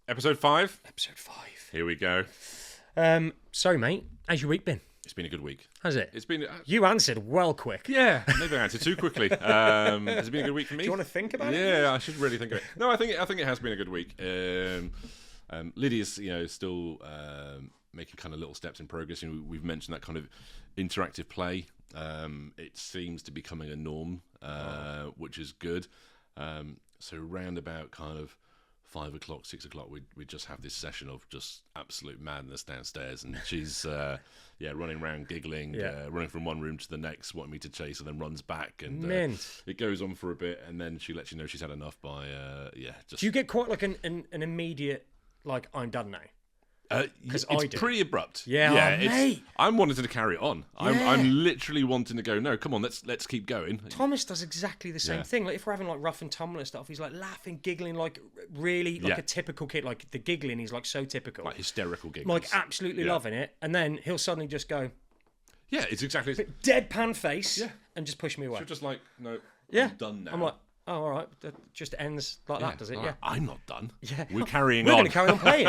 Episode 5. Episode 5. Here we go. Sorry, mate. How's your week been? It's been a good week. Has it? It's been... You answered well quick. Yeah, maybe I answered too quickly. Has it been a good week for me? Do you want to think about it? Yeah, I should really think of it. No, I think it has been a good week. Lydia's, still making kind of little steps in progress. We've mentioned that kind of interactive play. It seems to be becoming a norm, which is good. So round about kind of 5 o'clock, 6 o'clock, we just have this session of just absolute madness downstairs, and she's running around giggling, running from one room to the next, wanting me to chase her, then runs back, and it goes on for a bit, and then she lets you know she's had enough by just. Do you get quite like an immediate like I'm done now? It's pretty abrupt. Yeah, mate. I'm wanting to carry it on. Yeah. I'm literally wanting to go. No, come on, let's keep going. Thomas does exactly the same thing. Like if we're having like rough and tumble and stuff, he's like laughing, giggling, like really like a typical kid. Like the giggling is like so typical, like hysterical giggles, like absolutely loving it. And then he'll suddenly just go, yeah, it's exactly deadpan face, and just push me away. So just like no, yeah, I'm done now. I'm like, oh, all right, that just ends like that, does it? Yeah, I'm not done. Yeah, we're carrying We're on. going to carry on playing.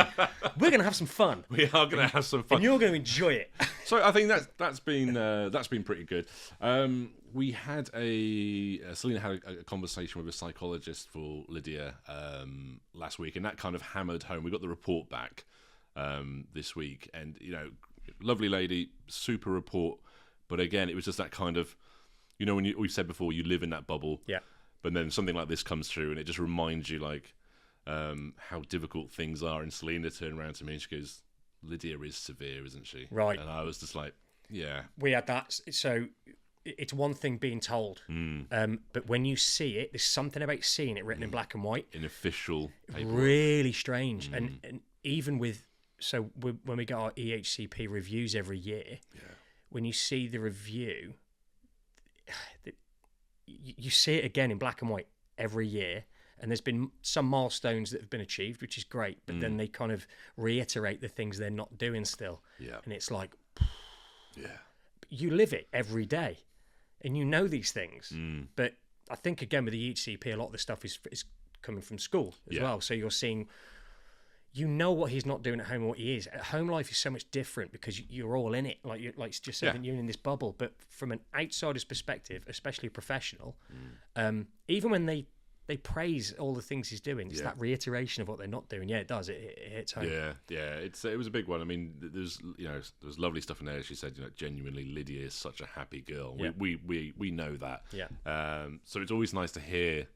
We're going to have some fun. We are going to have some fun, and you're going to enjoy it. So I think that's been pretty good. We had Selena had a conversation with a psychologist for Lydia last week, and that kind of hammered home. We got the report back this week, and lovely lady, super report. But again, it was just that kind of, when we've said before, you live in that bubble. Yeah. But then something like this comes through, and it just reminds you how difficult things are. And Selena turned around to me and she goes, "Lydia is severe, isn't she?" Right. And I was just like, "Yeah." We had that. So it's one thing being told, but when you see it, there's something about seeing it written in black and white, in official paperwork. Really strange. And even when we get our EHCP reviews every year, when you see the review, you see it again in black and white every year, and there's been some milestones that have been achieved, which is great, but then they kind of reiterate the things they're not doing still. Yeah. And it's like, you live it every day, and you know these things. But I think, again, with the EHCP, a lot of the stuff is coming from school as well. So you're seeing, what he's not doing at home and what he is. At home life is so much different because you're all in it. Like just saying, you're in this bubble. But from an outsider's perspective, especially a professional, even when they praise all the things he's doing, it's that reiteration of what they're not doing. Yeah, it does. It hits home. Yeah. It was a big one. I mean, there's lovely stuff in there. She said, genuinely, Lydia is such a happy girl. Yeah. We know that. Yeah. So it's always nice to hear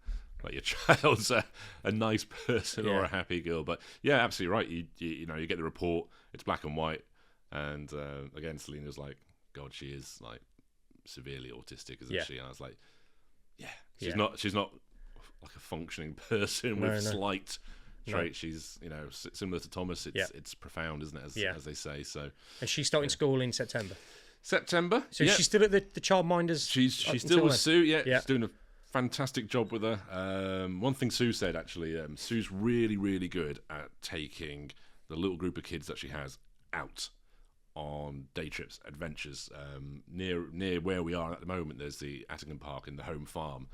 like your child's a nice person or a happy girl. But yeah, absolutely right. You get the report. It's black and white. And again, Selena's like, God, she is like severely autistic, isn't she? And I was like, she's not like a functioning person with slight traits. She's similar to Thomas. It's profound, isn't it? As they say. So, and she's starting school in September. So she's still at the childminders. She's still with Sue. She's doing a fantastic job with her. One thing Sue said, actually, Sue's really, really good at taking the little group of kids that she has out on day trips, adventures. Near where we are at the moment, there's the Attingham Park and the home farm.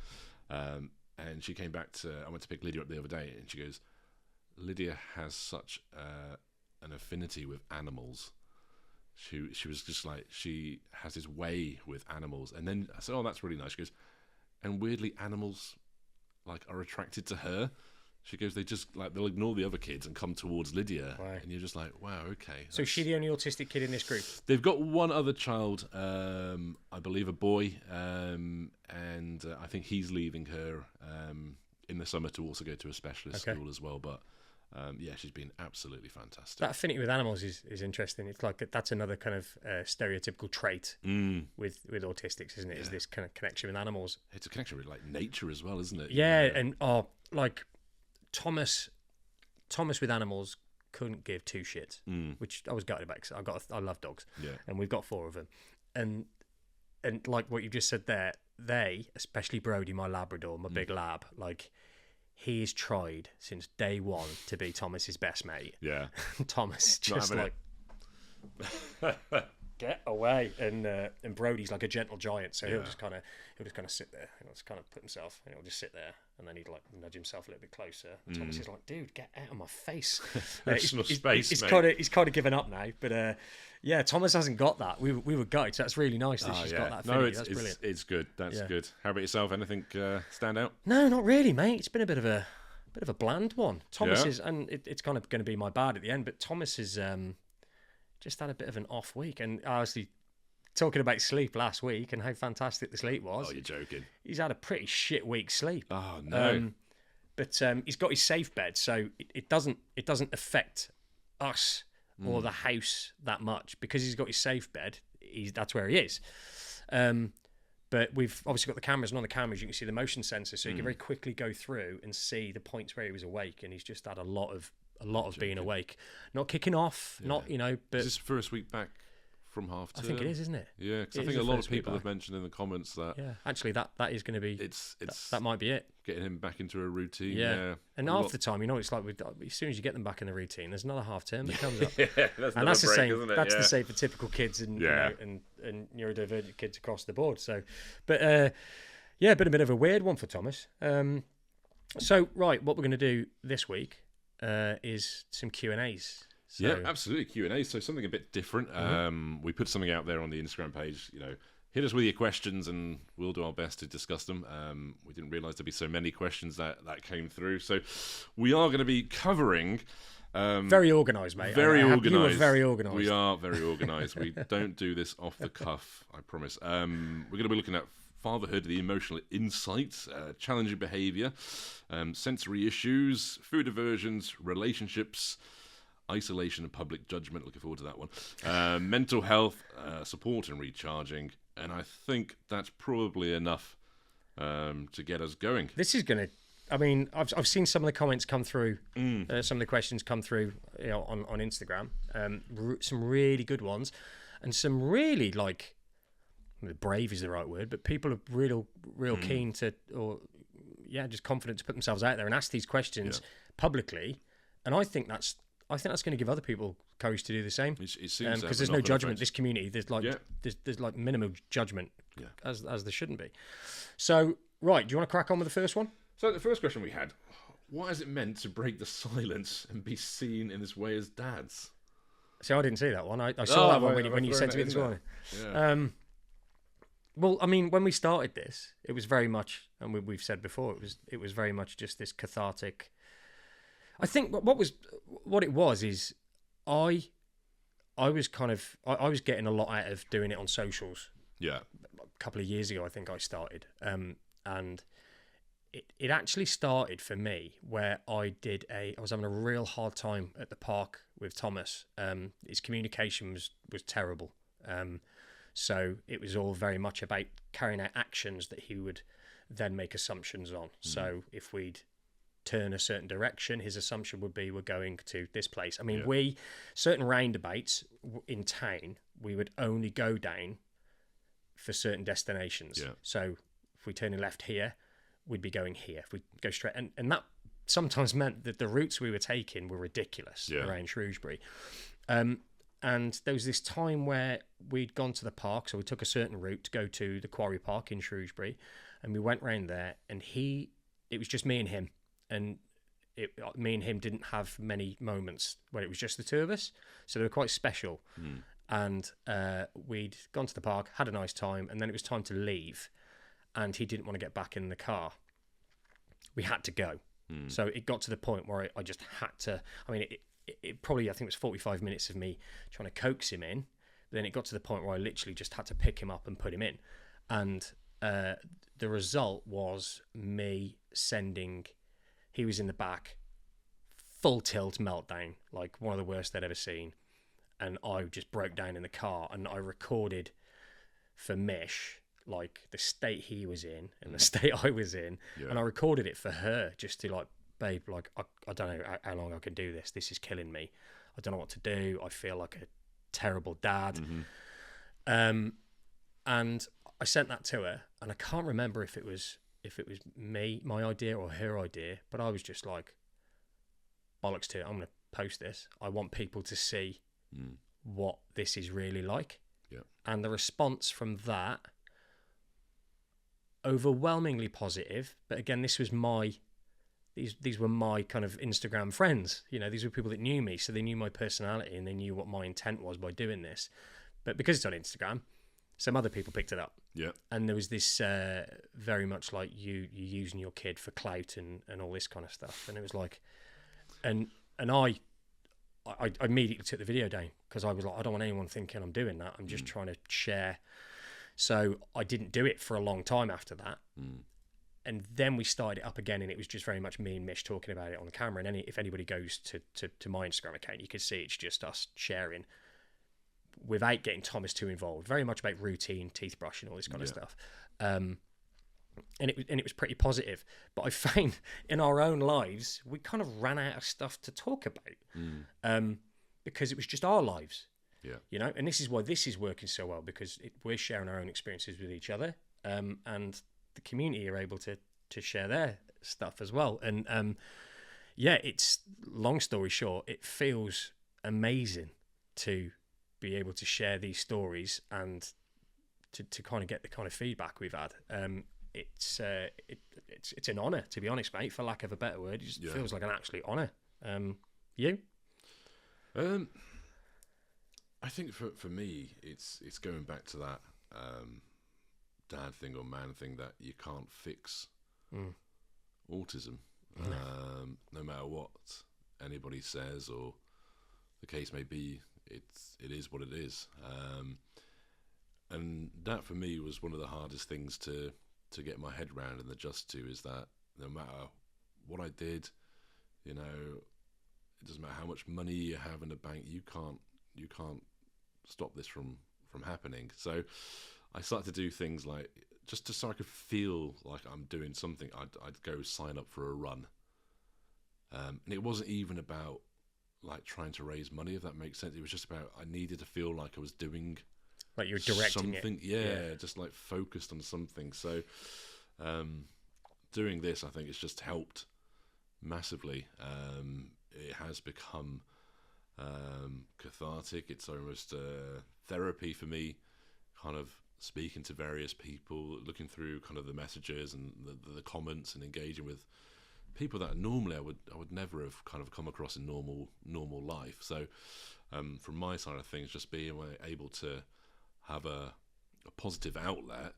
And she came back I went to pick Lydia up the other day, and she goes, Lydia has such an affinity with animals. She was just like, she has this way with animals. And then I said, oh, that's really nice. She goes, and weirdly, animals like are attracted to her. She goes, they'll ignore the other kids and come towards Lydia. Right. And you're just like, wow, okay. So is she the only autistic kid in this group? They've got one other child, I believe a boy, and I think he's leaving her in the summer to also go to a specialist school as well. But she's been absolutely fantastic. That affinity with animals is interesting. It's like that's another kind of stereotypical trait with autistics, isn't it? Is this kind of connection with animals? It's a connection with like nature as well, isn't it? Yeah, and like Thomas with animals couldn't give two shits, which I was gutted about because I love dogs, and we've got 4 of them, and like what you just said there, they, especially Brody, my Labrador, my big lab, like. He's tried since day one to be Thomas's best mate. Yeah. Thomas just like... get away. And Brody's like a gentle giant, so he'll just kind of sit there. He'll just kind of put himself, and he'll just sit there, and then he'd like nudge himself a little bit closer. And Thomas is like, "Dude, get out of my face." He's kind of given up now, but yeah, Thomas hasn't got that. We were gutted. So that's really nice that she's got that affinity. That's brilliant. It's good. That's good. How about yourself? Anything stand out? No, not really, mate. It's been a bit of a bland one. Thomas is, and it's kind of going to be my bad at the end, but Thomas is just had a bit of an off week. And honestly, talking about sleep last week and how fantastic the sleep was. Oh, you're joking. He's had a pretty shit week's sleep. Oh no. But he's got his safe bed, so it doesn't affect us or the house that much because he's got his safe bed. That's where he is. But we've obviously got the cameras, and on the cameras you can see the motion sensor, so you can very quickly go through and see the points where he was awake, and he's just had a lot of being awake, not kicking off, not But is this first week back from half term? I think it is, isn't it? Yeah, because I think a lot of people have mentioned in the comments that actually that is going to be that might be it, getting him back into a routine. Yeah. And half the time, it's like as soon as you get them back in the routine, there's another half term that comes up. That's the same, isn't it? That's the same for typical kids and and neurodivergent kids across the board. So, but been a bit of a weird one for Thomas. So right, what we're going to do this week is some Q&As. So, yeah, absolutely, Q&A. So something a bit different. We put something out there on the Instagram page. Hit us with your questions, and we'll do our best to discuss them. We didn't realise there'd be so many questions that came through. So we are going to be covering. Very organised, mate. Very organised. You were very organised. We are very organised. We don't do this off the cuff, I promise. We're going to be looking at fatherhood, the emotional insights, challenging behaviour, sensory issues, food aversions, relationships, isolation and public judgment. Looking forward to that one. Mental health, support and recharging. And I think that's probably enough to get us going. This is going to... I mean, I've seen some of the comments come through, some of the questions come through on Instagram. Some really good ones. And some really, brave is the right word, but people are real keen to... just confident to put themselves out there and ask these questions publicly. And I think that's going to give other people courage to do the same. It seems because there's no judgment. This community, there's minimal judgment, as there shouldn't be. So, right, do you want to crack on with the first one? So the first question we had: what has it meant to break the silence and be seen in this way as dads? See, I didn't see that one. I saw that one when you sent it to me this morning. Yeah. Well, I mean, when we started this, it was very much, and we've said before, it was very much just this cathartic. I think what it was is I was getting a lot out of doing it on socials. Yeah. A couple of years ago, I think I started, and it actually started for me where I was having a real hard time at the park with Thomas. His communication was terrible. So it was all very much about carrying out actions that he would then make assumptions on. So if we'd turn a certain direction, his assumption would be we're going to this place. I mean, certain roundabouts in town, we would only go down for certain destinations. Yeah. So if we turn left here, we'd be going here. If we go straight, and that sometimes meant that the routes we were taking were ridiculous around Shrewsbury. And there was this time where we'd gone to the park, so we took a certain route to go to the Quarry Park in Shrewsbury, and we went round there, and it was just me and him. And me and him didn't have many moments where it was just the two of us, so they were quite special. And we'd gone to the park, had a nice time, and then it was time to leave, and he didn't want to get back in the car. We had to go. So it got to the point where I just had to. I mean, it probably, I think it was 45 minutes of me trying to coax him in. Then it got to the point where I literally just had to pick him up and put him in. And the result was me sending... He was in the back, full tilt meltdown, like one of the worst I'd ever seen. And I just broke down in the car, and I recorded for Mish, like the state he was in and the state I was in. Yeah. And I recorded it for her just to babe, I don't know how long I can do this. This is killing me. I don't know what to do. I feel like a terrible dad. And I sent that to her, and I can't remember if it was my idea or her idea, but I was just like, bollocks to it, I'm going to post this. I want people to see what this is really like. Yeah. And the response from that, overwhelmingly positive. But again, this was these were my kind of Instagram friends. You know, these were people that knew me, so they knew my personality and they knew what my intent was by doing this. But because it's on Instagram, some other people picked it up. Yeah. And there was this very much like you using your kid for clout and all this kind of stuff. And it was like, and I immediately took the video down because I was like, I don't want anyone thinking I'm doing that. I'm just trying to share. So I didn't do it for a long time after that. And then we started it up again, and it was just very much me and Mish talking about it on the camera. And if anybody goes to my Instagram account, you can see it's just us sharing without getting Thomas too involved. Very much about routine, teeth brushing, all this kind of stuff. And it was pretty positive. But I found in our own lives, we kind of ran out of stuff to talk about because it was just our lives. Yeah. You know, and this is why this is working so well, because we're sharing our own experiences with each other, and the community are able to share their stuff as well. And it's, long story short, it feels amazing to be able to share these stories and to kind of get the kind of feedback we've had. It's an honour, to be honest, mate, for lack of a better word. It just feels like an absolute honour. You? I think for me, it's going back to that dad thing or man thing, that you can't fix autism, no matter what anybody says or the case may be. It is what it is, and that for me was one of the hardest things to get my head around and adjust to, is that no matter what I did, you know, it doesn't matter how much money you have in the bank, you can't stop this from happening. So I started to do things like, just so I could feel like I'm doing something, I'd go sign up for a run, and it wasn't even about like trying to raise money, if that makes sense. It was just about, I needed to feel like I was doing, like you're directing something. Yeah, just like focused on something. So doing this, I think it's just helped massively. It has become cathartic. It's almost therapy for me, kind of speaking to various people, looking through kind of the messages and the comments, and engaging with people that normally I would never have kind of come across in normal life. So from my side of things, just being able to have a positive outlet,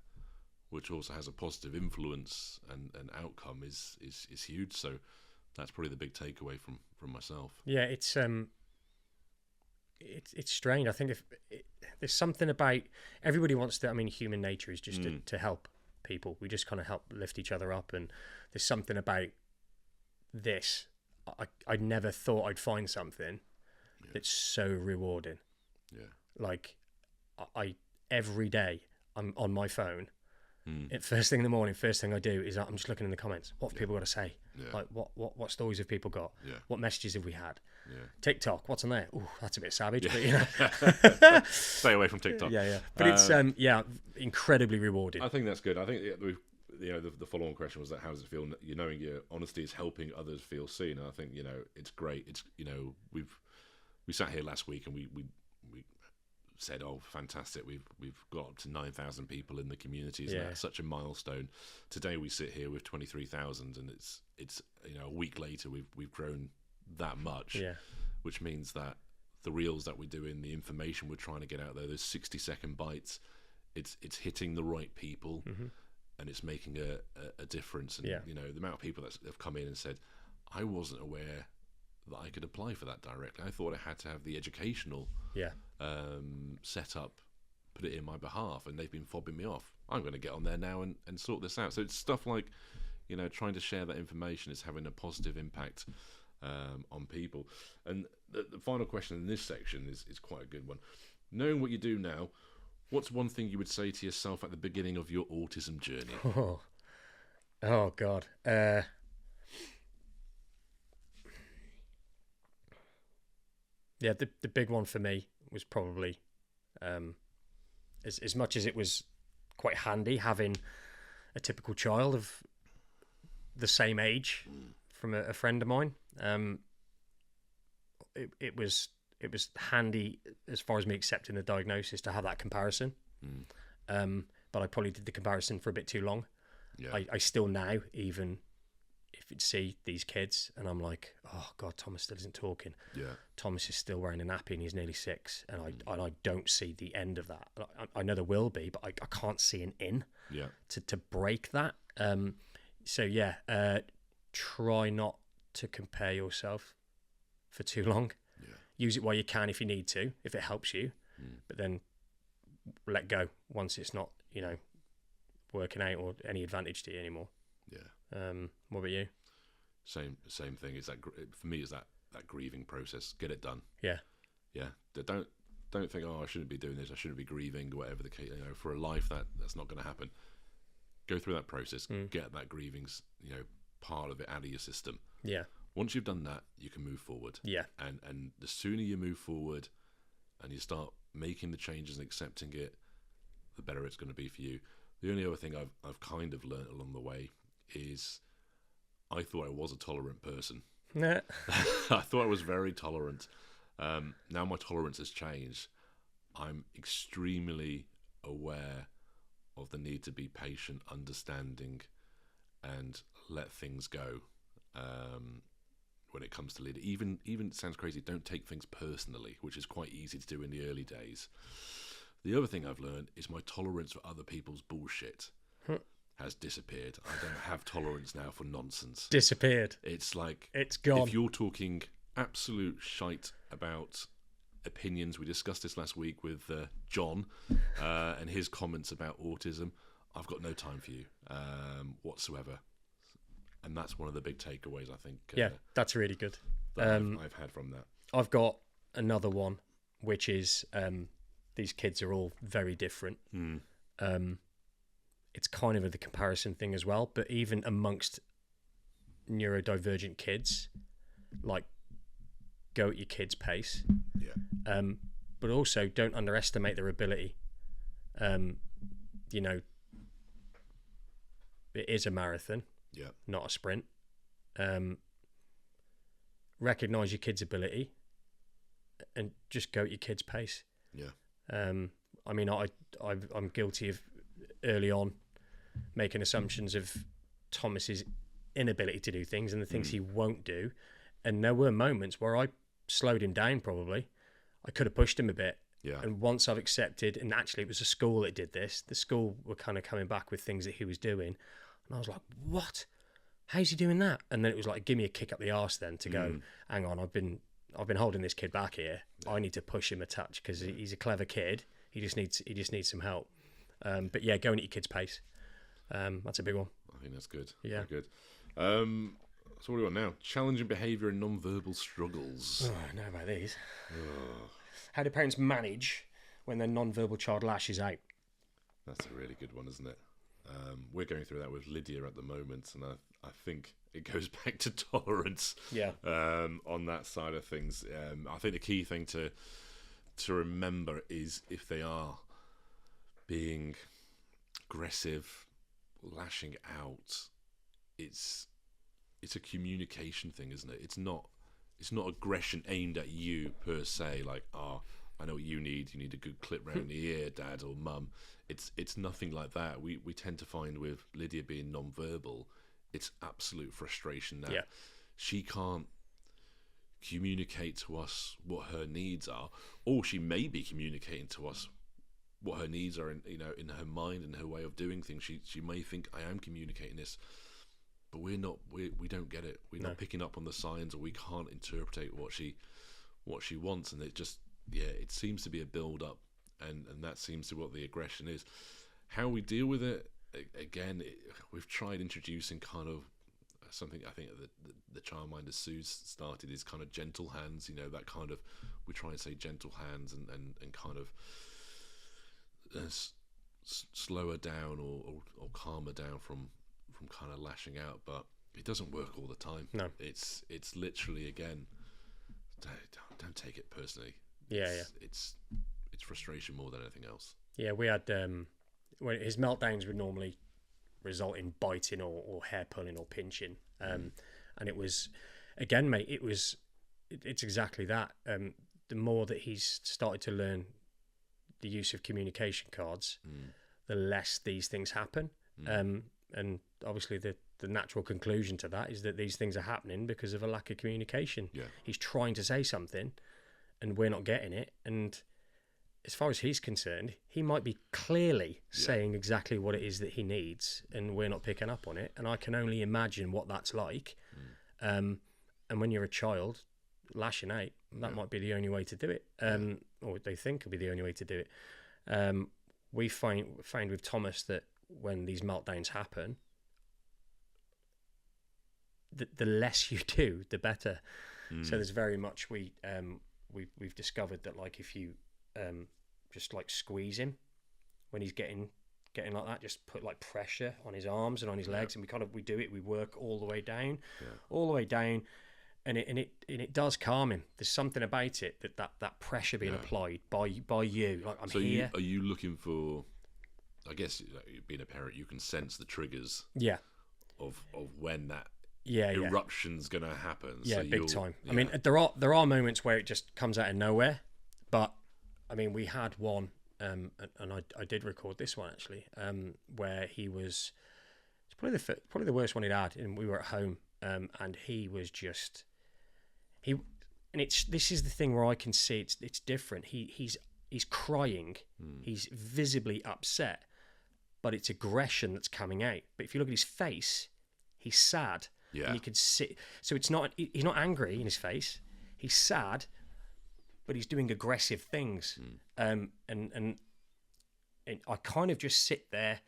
which also has a positive influence and outcome, is huge. So that's probably the big takeaway from myself. Yeah, it's strange. I think there's something about, everybody wants to, I mean, human nature is just to help people. We just kind of help lift each other up, and there's something about this. I never thought I'd find something that's so rewarding. Yeah. Like I every day I'm on my phone. First thing in the morning, first thing I do is I'm just looking in the comments. What have people got to say? Yeah. Like what stories have people got? Yeah. What messages have we had? Yeah. TikTok, what's on there? Oh, that's a bit savage, Yeah. but you know. Stay away from TikTok. Yeah. But it's incredibly rewarding. I think that's good. I think the follow-on question was that, how does it feel? You knowing your honesty is helping others feel seen. And I think, you know, it's great. It's, you know, we sat here last week and we said, oh, fantastic, we've got up to 9,000 people in the communities, and that's such a milestone. Today we sit here with 23,000, and it's you know, a week later we've grown that much, which means that the reels that we're doing, the information we're trying to get out there, those 60-second bites, it's hitting the right people, and it's making a difference. And you know, the amount of people that have come in and said, I wasn't aware that I could apply for that directly. I thought I had to have the educational set up, put it in my behalf, and they've been fobbing me off. I'm going to get on there now and sort this out. So it's stuff like, you know, trying to share that information is having a positive impact on people. And the final question in this section is quite a good one. Knowing what you do now, what's one thing you would say to yourself at the beginning of your autism journey? Oh God. Yeah, the big one for me was probably, as much as it was quite handy having a typical child of the same age from a friend of mine, it was it was handy as far as me accepting the diagnosis to have that comparison. But I probably did the comparison for a bit too long. Yeah. I still now, even if you'd see these kids and I'm like, oh God, Thomas still isn't talking. Yeah. Thomas is still wearing a nappy and he's nearly 6. And I don't see the end of that. I know there will be, but I can't see an in to break that. So yeah, try not to compare yourself for too long. Yeah. Use it while you can if you need to, if it helps you, but then let go once it's not, working out or any advantage to you anymore. Yeah. What about you? Same thing. Is that for me? Is that grieving process? Get it done. Yeah. Yeah. Don't think, oh, I shouldn't be doing this. I shouldn't be grieving, or whatever the case. For a life that's not going to happen. Go through that process. Get that grieving, part of it out of your system. Yeah. Once you've done that, you can move forward. Yeah. And the sooner you move forward, and you start making the changes and accepting it, the better it's going to be for you. The only other thing I've kind of learnt along the way is I thought I was a tolerant person. I thought I was very tolerant. Now my tolerance has changed. I'm extremely aware of the need to be patient, understanding, and let things go. When it comes to Lydia, even it sounds crazy, don't take things personally, which is quite easy to do in the early days. The other thing I've learned is my tolerance for other people's bullshit has disappeared. I don't have tolerance now for nonsense. Disappeared. It's like, it's gone. If you're talking absolute shite about opinions, we discussed this last week with John and his comments about autism, I've got no time for you whatsoever. And that's one of the big takeaways, I think. Yeah, that's really good. I've had from that. I've got another one, which is these kids are all very different. It's kind of the comparison thing as well, but even amongst neurodivergent kids, like, go at your kids' pace. Yeah. But also don't underestimate their ability. It is a marathon. Yeah. Not a sprint. Recognize your kid's ability and just go at your kid's pace. Yeah. I'm guilty of early on making assumptions of Thomas's inability to do things and the things he won't do. And there were moments where I slowed him down probably. I could have pushed him a bit. Yeah. And once I've accepted, and actually it was a school that did this, the school were kind of coming back with things that he was doing. And I was like, what? How's he doing that? And then it was like, give me a kick up the arse then to go, hang on, I've been holding this kid back here. Yeah. I need to push him a touch because he's a clever kid. He just needs some help. But yeah, going at your kid's pace. That's a big one. I think that's good. Yeah. Very good. So what do we want now? Challenging behaviour and non-verbal struggles. Oh, I know about these. How do parents manage when their non-verbal child lashes out? That's a really good one, isn't it? We're going through that with Lydia at the moment, and I think it goes back to tolerance. Yeah. On that side of things, I think the key thing to remember is if they are being aggressive, lashing out, it's a communication thing, isn't it? It's not aggression aimed at you per se. Like, I know what you need. You need a good clip round the ear, Dad or Mum. It's nothing like that. We tend to find with Lydia being non-verbal, it's absolute frustration that she can't communicate to us what her needs are, or she may be communicating to us what her needs are in her mind and her way of doing things. She may think, I am communicating this, but we're not. We don't get it. We're not picking up on the signs, or we can't interpret what she wants, and it just it seems to be a build up, and that seems to be what the aggression is. How we deal with it, again, we've tried introducing kind of something. I think the childminder Sue's started is kind of gentle hands. That kind of, we try and say gentle hands and kind of slow her down or calm her down from kind of lashing out, but it doesn't work all the time. No, it's literally, again, don't take it personally. It's frustration more than anything else. Yeah, we had when his meltdowns would normally result in biting or hair pulling or pinching, and it was, again, mate, it's exactly that. the more that he's started to learn the use of communication cards, the less these things happen. And obviously the natural conclusion to that is that these things are happening because of a lack of communication. Yeah. He's trying to say something and we're not getting it. And as far as he's concerned, he might be clearly saying exactly what it is that he needs and we're not picking up on it. And I can only imagine what that's like. And when you're a child, lashing out, that might be the only way to do it. Or they think it'll be the only way to do it. We find with Thomas that when these meltdowns happen, the less you do, the better. So there's very much we've discovered that, like, if you just like squeeze him when he's getting like that, just put like pressure on his arms and on his legs, and we work all the way down, and it does calm him. There's something about it that pressure being applied by you. Like, I'm here. Are you looking for? I guess, being a parent, you can sense the triggers. Yeah. Of when that eruption's going to happen. Yeah, so big time. Yeah. I mean, there are moments where it just comes out of nowhere, but I mean, we had one, and I did record this one actually, where it's probably the worst one he'd had, and we were at home, and he was just this is the thing where I can see it's different. He's crying, he's visibly upset, but it's aggression that's coming out. But if you look at his face, he's sad. Yeah. And you can see, so he's not angry in his face. He's sad, but he's doing aggressive things. And I kind of just sit there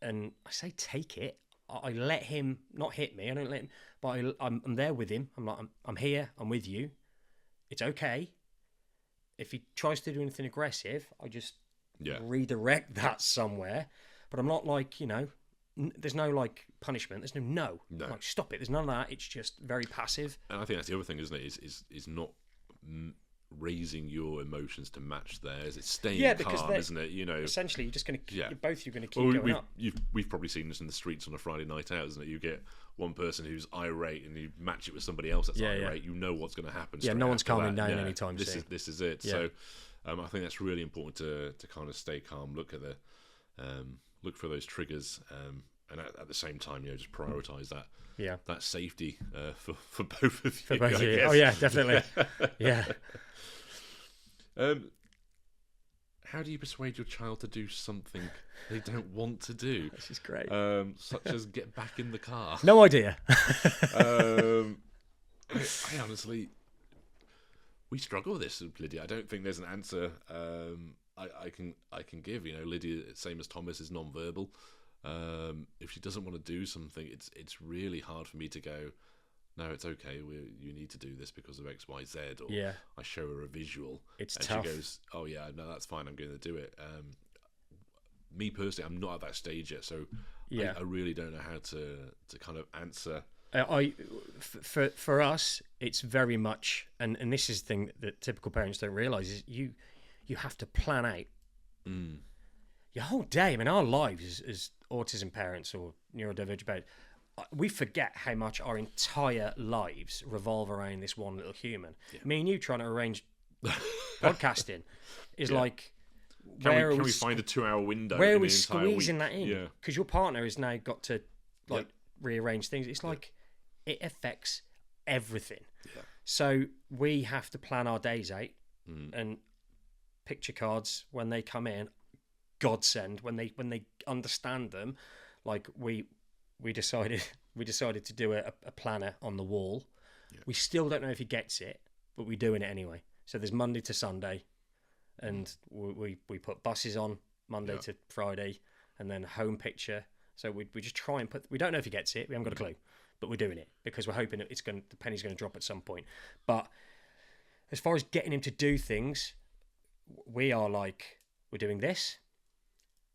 and I say, take it. I let him not hit me. I don't let him, but I'm there with him. I'm like, I'm here. I'm with you. It's okay. If he tries to do anything aggressive, I just redirect that somewhere. But I'm not like, there's no like punishment. There's no. Like, stop it. There's none of that. It's just very passive. And I think that's the other thing, isn't it? Is not raising your emotions to match theirs. It's staying calm, isn't it? Essentially, you're just going to you're going to keep going up. We've probably seen this in the streets on a Friday night out, isn't it? You get one person who's irate and you match it with somebody else that's irate. You know what's going to happen. Yeah, no one's calming down anytime soon. This is it. Yeah. So I think that's really important to kind of stay calm. Look at look for those triggers, and at the same time, just prioritise that safety for both of you. For both of you. Oh yeah, definitely. Yeah. How do you persuade your child to do something they don't want to do? This is great. Such as get back in the car. No idea. I honestly, we struggle with this, Lydia. I don't think there's an answer I can give. Lydia, same as Thomas, is non-verbal. If she doesn't want to do something, it's really hard for me to go, no, it's okay, you need to do this because of X, Y, Z, or I show her a visual. It's and tough. She goes, oh yeah, no, that's fine, I'm going to do it. Me personally, I'm not at that stage yet, so I really don't know how to kind of answer. For us, it's very much, and this is the thing that typical parents don't realise, is you have to plan out your whole day. I mean, our lives as autism parents or neurodivergent parents, we forget how much our entire lives revolve around this one little human. Yeah. Me and you trying to arrange podcasting is like, can we find a 2-hour window? Where are we squeezing that in? Because your partner has now got to rearrange things. It's like it affects everything. Yeah. So we have to plan our days out, and picture cards when they come in, godsend when they understand them. Like we decided to do a planner on the wall. Yeah. We still don't know if he gets it, but we're doing it anyway. So there's Monday to Sunday, and we put buses on Monday to Friday, and then home picture. So we just try and we don't know if he gets it. We haven't got a clue, but we're doing it because we're hoping the penny's going to drop at some point. But as far as getting him to do things, we are like, we're doing this.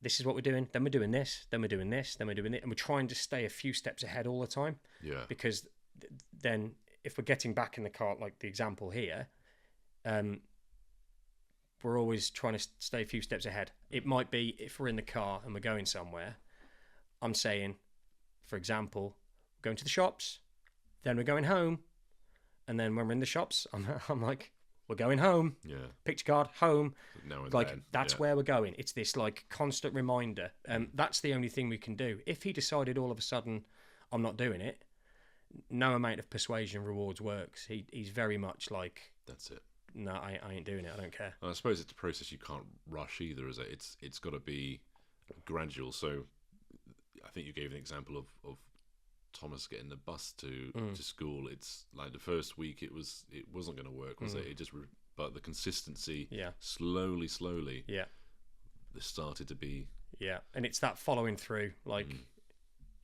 This is what we're doing. Then we're doing this. Then we're doing this. Then we're doing it. And we're trying to stay a few steps ahead all the time. Yeah. Because then if we're getting back in the car, like the example here, we're always trying to stay a few steps ahead. It might be if we're in the car and we're going somewhere, I'm saying, for example, going to the shops, then we're going home. And then when we're in the shops, I'm like, we're going home. Yeah. Picture card, home. Now and like then. that's where we're going. It's this like constant reminder. That's the only thing we can do. If he decided all of a sudden, I'm not doing it, no amount of persuasion rewards works. He's very much like, that's it. No, I ain't doing it. I don't care. I suppose it's a process you can't rush either, is it? It's got to be gradual. So I think you gave an example of Thomas getting the bus to school. It's like the first week it wasn't going to work, was it? It just but the consistency, slowly, there started to be. Yeah, and it's that following through. Like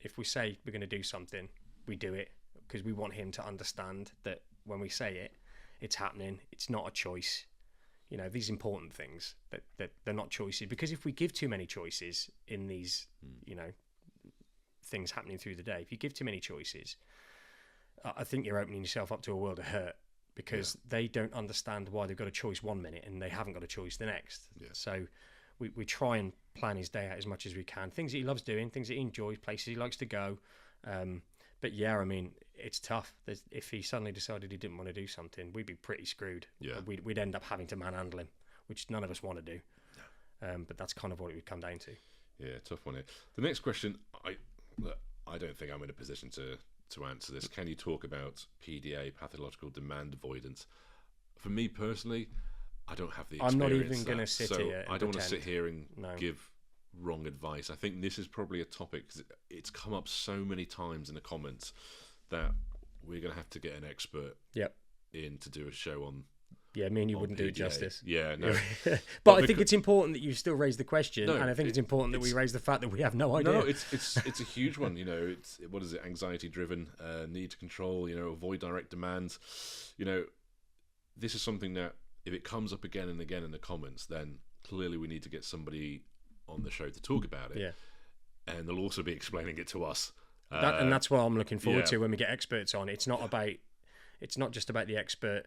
if we say we're going to do something, we do it because we want him to understand that when we say it, it's happening. It's not a choice. You know, these important things that they're not choices, because if we give too many choices in these, you know, things happening through the day, if you give too many choices, I think you're opening yourself up to a world of hurt, because they don't understand why they've got a choice 1 minute and they haven't got a choice the next. So we try and plan his day out as much as we can. Things that he loves doing, things that he enjoys, places he likes to go. But yeah, I mean, it's tough. If he suddenly decided he didn't want to do something, we'd be pretty screwed. Yeah. We'd end up having to manhandle him, which none of us want to do. But that's kind of what it would come down to. Yeah, tough one here. The next question, I don't think I'm in a position to answer this. Can you talk about PDA, pathological demand avoidance? For me personally, I don't have the experience. I'm not even going to sit here. I don't want to sit here and give wrong advice. I think this is probably a topic, because it's come up so many times in the comments, that we're going to have to get an expert in to do a show on. Yeah, me and you wouldn't do it justice. Yeah, no. but I think it's important that you still raise the question, and I think it's important that we raise the fact that we have no idea. No, it's a huge one. You know, it's, what is it? Anxiety driven, need to control. You know, avoid direct demands. You know, this is something that if it comes up again and again in the comments, then clearly we need to get somebody on the show to talk about it. Yeah, and they'll also be explaining it to us. And that's what I'm looking forward to when we get experts on. It's not just about the expert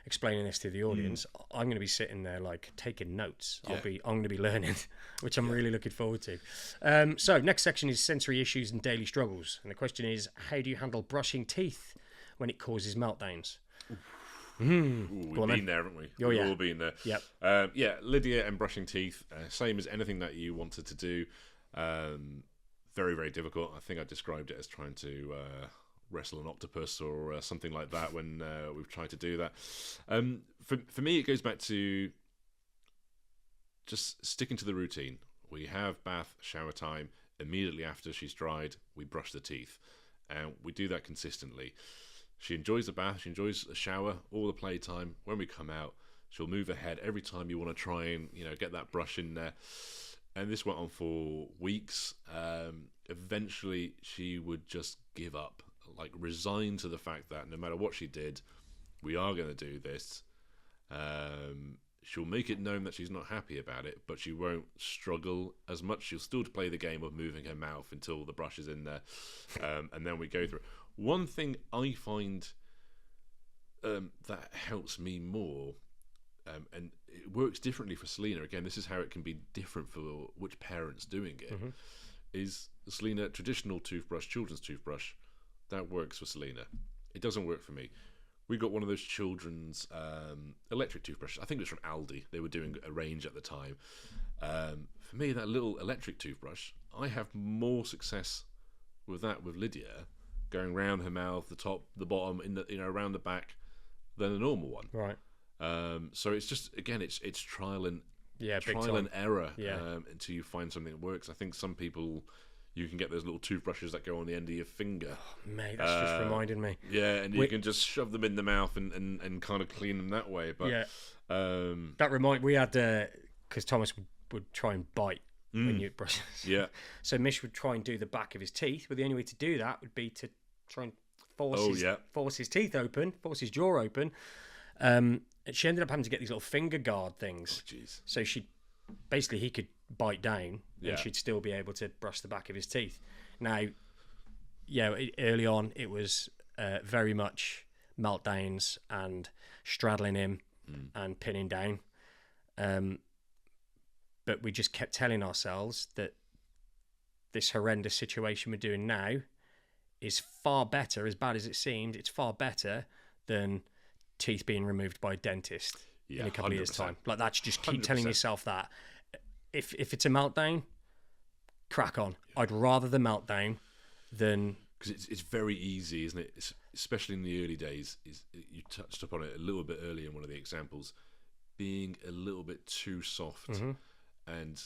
explaining this to the audience. I'm going to be sitting there like taking notes. I'm going to be learning, which I'm really looking forward to. So next section is sensory issues and daily struggles, and the question is, how do you handle brushing teeth when it causes meltdowns? We've been there, haven't we? Oh, yeah. We've all been there. Yep. Lydia and brushing teeth, same as anything that you wanted to do. Very, very difficult. I think I described it as trying to wrestle an octopus or something like that when we've tried to do that. For me, it goes back to just sticking to the routine. We have bath, shower time. Immediately after she's dried, we brush the teeth. And we do that consistently. She enjoys the bath, she enjoys the shower, all the playtime. When we come out, she'll move her head every time you want to try and, you know, get that brush in there. And this went on for weeks. Eventually, she would just give up, like resign to the fact that no matter what she did, we are going to do this. She'll make it known that she's not happy about it, but she won't struggle as much. She'll still play the game of moving her mouth until the brush is in there, and then we go through it. One thing I find that helps me more, and it works differently for Selena. Again, this is how it can be different for which parent's doing it. Is Selena traditional toothbrush, children's toothbrush? That works for Selena. It doesn't work for me. We got one of those children's electric toothbrushes. I think it was from Aldi. They were doing a range at the time. For me, that little electric toothbrush, I have more success with that with Lydia, going round her mouth, the top, the bottom, in the, you know, around the back, than a normal one. Right. So it's just, again, it's trial and error until you find something that works. I think some people, you can get those little toothbrushes that go on the end of your finger. Oh, mate, that's just reminded me. Yeah, and you can just shove them in the mouth and kind of clean them that way. But we had, because Thomas would try and bite when you brush. Yeah. So Mish would try and do the back of his teeth, but the only way to do that would be to try and force his teeth open, force his jaw open. And she ended up having to get these little finger guard things. Oh, jeez. So he could bite down and she'd still be able to brush the back of his teeth. Now, early on it was very much meltdowns and straddling him and pinning down. But we just kept telling ourselves that this horrendous situation we're doing now is far better, as bad as it seemed, it's far better than teeth being removed by a dentist in a couple 100%. of years' time. Like that's just keep 100%. telling yourself that. If it's a meltdown, crack on. I'd rather the meltdown than... Because it's very easy, isn't it? Especially in the early days. You touched upon it a little bit earlier in one of the examples. Being a little bit too soft and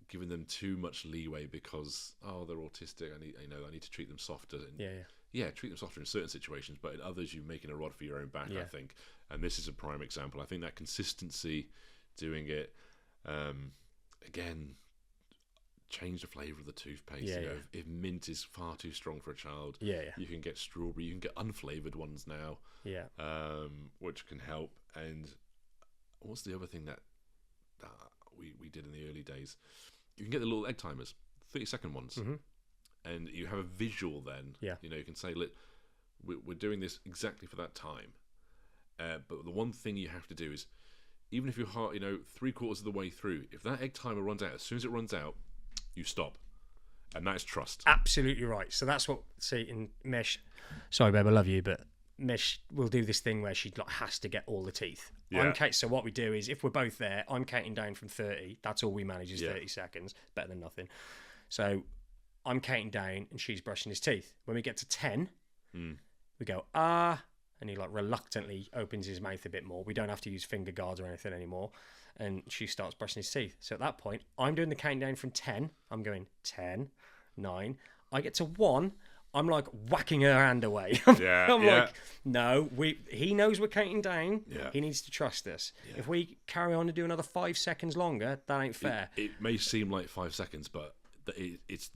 giving them too much leeway because they're autistic. I need to treat them softer. And treat them softer in certain situations, but in others you're making a rod for your own back. I think, and this is a prime example. I think that consistency, doing it again. Change the flavour of the toothpaste. If mint is far too strong for a child, you can get strawberry. You can get unflavoured ones now, which can help. And what's the other thing that we did in the early days? You can get the little egg timers, 30-second ones, and you have a visual. Then you can say, "Look, we're doing this exactly for that time." But the one thing you have to do is, even if you're 3/4 of the way through, if that egg timer runs out, as soon as it runs out, you stop, and that is trust. Absolutely right. So that's what, see, in Mish, sorry babe, I love you, but Mish will do this thing where she has to get all the teeth. So what we do is, if we're both there, I'm counting down from 30. That's all we manage is 30 seconds. Better than nothing. So I'm counting down, and she's brushing his teeth. When we get to 10, we go, and he reluctantly opens his mouth a bit more. We don't have to use finger guards or anything anymore. And she starts brushing his teeth. So at that point, I'm doing the countdown from 10. I'm going 10, 9. I get to 1. I'm like whacking her hand away. I'm like, no, he knows we're counting down. Yeah. He needs to trust us. Yeah. If we carry on to do another 5 seconds longer, that ain't fair. It may seem like 5 seconds, but it's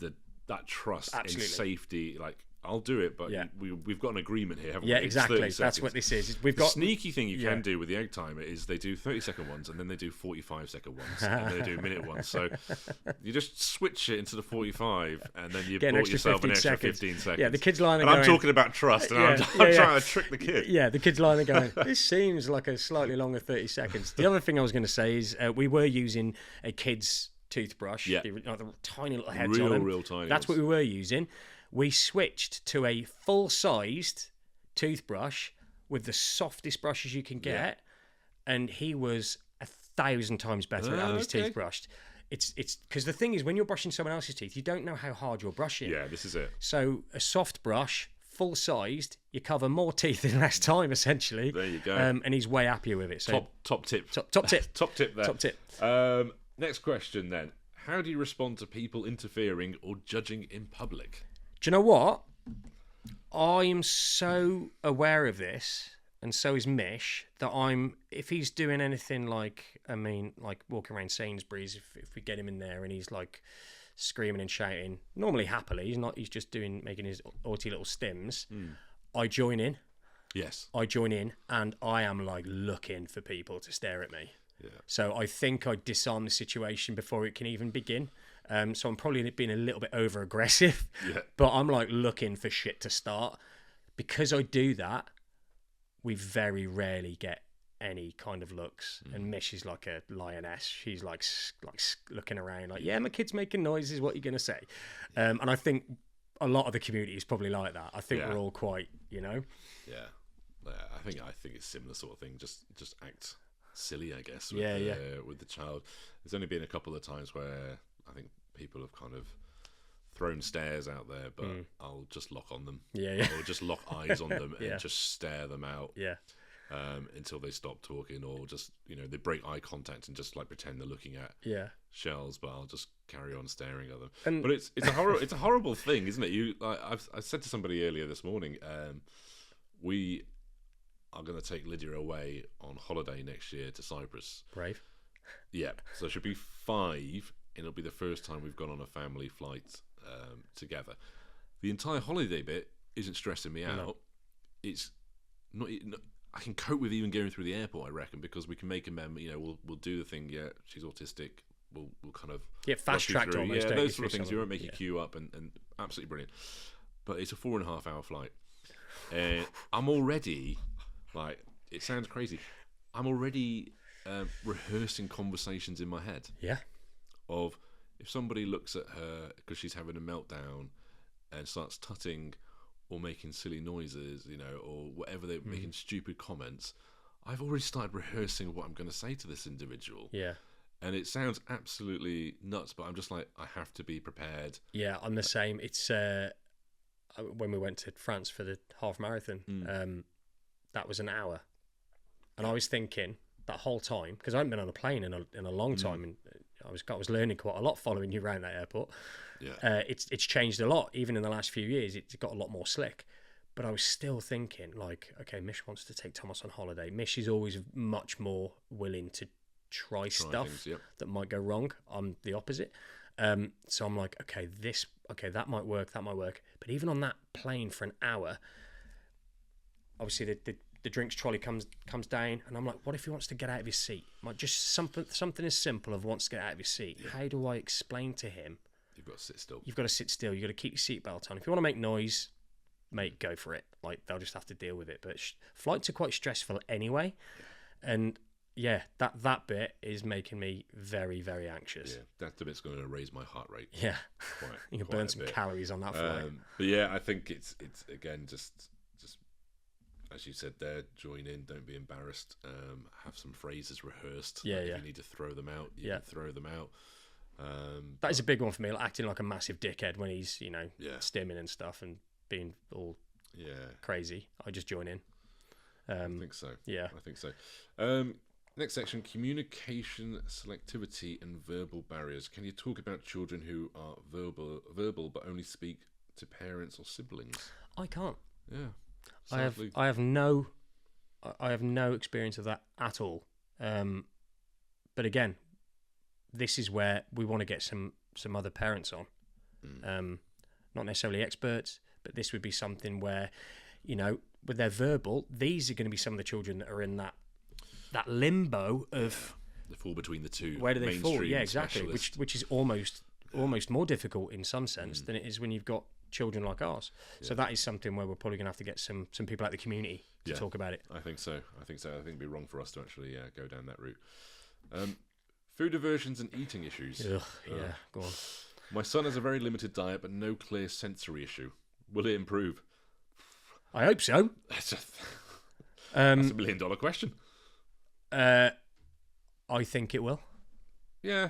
that trust and safety. Like, I'll do it, but we've got an agreement here, haven't we? Yeah, exactly. That's what this is. We've got the sneaky thing you can do with the egg timer is they do 30-second ones, and then they do 45-second ones, and then they do minute ones. So you just switch it into the 45, and then you bought yourself an extra 15 seconds. Yeah, the kid's lying there and I'm talking about trust, and I'm trying to trick the kid. Yeah, the kid's lying there going, this seems like a slightly longer 30 seconds. The other thing I was going to say is we were using a kid's toothbrush, the tiny little heads on them. Real tiny. That's what we were using. We switched to a full-sized toothbrush with the softest brushes you can get, and he was 1,000 times better at having his teeth brushed. It's because the thing is, when you're brushing someone else's teeth, you don't know how hard you're brushing. Yeah, this is it. So a soft brush, full-sized, you cover more teeth in less time, essentially. There you go. And he's way happier with it. So top tip. Top tip. Top tip there. Top tip. Next question then. How do you respond to people interfering or judging in public? Do you know what? I am so aware of this, and so is Mish, that if he's doing anything like walking around Sainsbury's, if we get him in there and he's like screaming and shouting, normally happily, he's just making his naughty little stims, I join in. Yes. I join in, and I am like looking for people to stare at me. Yeah. So I think I disarm the situation before it can even begin. So I'm probably being a little bit over aggressive, but I'm like looking for shit to start. Because I do that, we very rarely get any kind of looks. And Mish is like a lioness. She's like looking around like, yeah, my kid's making noises. What are you going to say? And I think a lot of the community is probably like that. I think we're all quite, Yeah. I think it's similar sort of thing. Just act silly, I guess. With the child. There's only been a couple of times where I think people have kind of thrown stares out there, but I'll just lock on them. Or just lock eyes on them and just stare them out. Until they stop talking, or just they break eye contact and just like pretend they're looking at shells, but I'll just carry on staring at them. But it's a horrible thing, isn't it? I said to somebody earlier this morning, we are going to take Lydia away on holiday next year to Cyprus. Brave. Yeah, so she'll be 5. It'll be the first time we've gone on a family flight together. The entire holiday bit isn't stressing me out. No. It's not. I can cope with even going through the airport, I reckon, because we can make a memo. We'll do the thing. Yeah, she's autistic. We'll kind of fast tracked almost. Yeah, those sort of things. You won't make you queue up, and absolutely brilliant. But it's a 4.5-hour flight. I'm already like. It sounds crazy. I'm already rehearsing conversations in my head. Yeah. Of if somebody looks at her because she's having a meltdown and starts tutting or making silly noises, or whatever, they're making stupid comments, I've already started rehearsing what I'm going to say to this individual. Yeah. And it sounds absolutely nuts, but I'm just like, I have to be prepared. Yeah, I'm the same. It's when we went to France for the half marathon, that was an hour. And I was thinking that whole time, because I hadn't been on a plane in a long time, and I was learning quite a lot following you around that airport. Yeah. It's changed a lot, even in the last few years. It's got a lot more slick. But I was still thinking, like, okay, Mish wants to take Thomas on holiday. Mish is always much more willing to try stuff things, that might go wrong. I'm the opposite. So I'm like, okay, that might work. But even on that plane for an hour, obviously the drinks trolley comes down, and I'm like, what if he wants to get out of his seat? Like, just something as simple as wants to get out of his seat. Yeah. How do I explain to him? You've got to sit still. You've got to sit still. You've got to keep your seatbelt on. If you want to make noise, mate, go for it. Like, they'll just have to deal with it. But flights are quite stressful anyway, and yeah, that bit is making me very, very anxious. Yeah, that bit's going to raise my heart rate. Yeah, you can burn some calories on that flight. But yeah, I think it's again just as you said there, join in, don't be embarrassed. Have some phrases rehearsed. Yeah, If you need to throw them out, you can throw them out. That is a big one for me, like acting like a massive dickhead when he's stimming and stuff and being all crazy. I just join in. I think so. Yeah, I think so. Next section: communication, selectivity, and verbal barriers. Can you talk about children who are verbal but only speak to parents or siblings? I can't. Yeah, sadly. I have no experience of that at all. But again, this is where we want to get some other parents on. Not necessarily experts, but this would be something where, with their verbal, these are going to be some of the children that are in that limbo of they fall between the two. Where do they fall? Yeah, exactly. Which is almost more difficult in some sense than it is when you've got children like ours. So that is something where we're probably going to have to get some people out of the community to talk about it. I think so. I think it'd be wrong for us to actually go down that route. Food aversions and eating issues. Yeah, go on. My son has a very limited diet, but no clear sensory issue. Will it improve? I hope so. That's a $1 million question. I think it will. Yeah,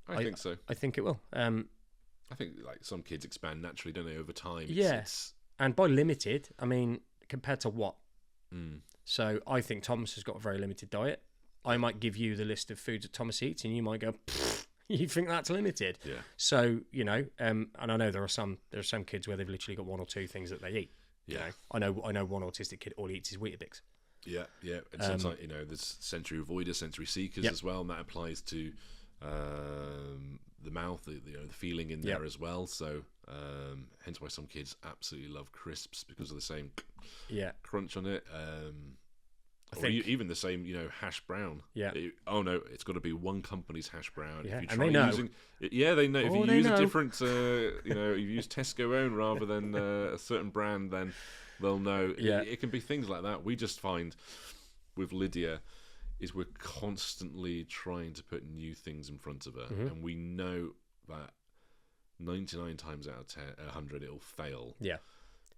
I think so. I think it will. I think like some kids expand naturally, don't they, over time? Yes. And by limited, I mean compared to what? So I think Thomas has got a very limited diet. I might give you the list of foods that Thomas eats, and you might go, you think that's limited? Yeah. So and I know there are some kids where they've literally got one or two things that they eat. Yeah. I know one autistic kid all he eats is Weetabix. Yeah. And sometimes there's sensory avoiders, sensory seekers as well, and that applies to the mouth, the feeling in there as well. So hence why some kids absolutely love crisps because of the same crunch on it. Even the same, hash brown. Yeah. It's got to be one company's hash brown. Yeah, if you and they know. They know. If you use a different, you use Tesco own rather than a certain brand, then they'll know. Yeah. It can be things like that. We just find with Lydia is we're constantly trying to put new things in front of her, and we know that 99 times out of 100 it'll fail. Yeah.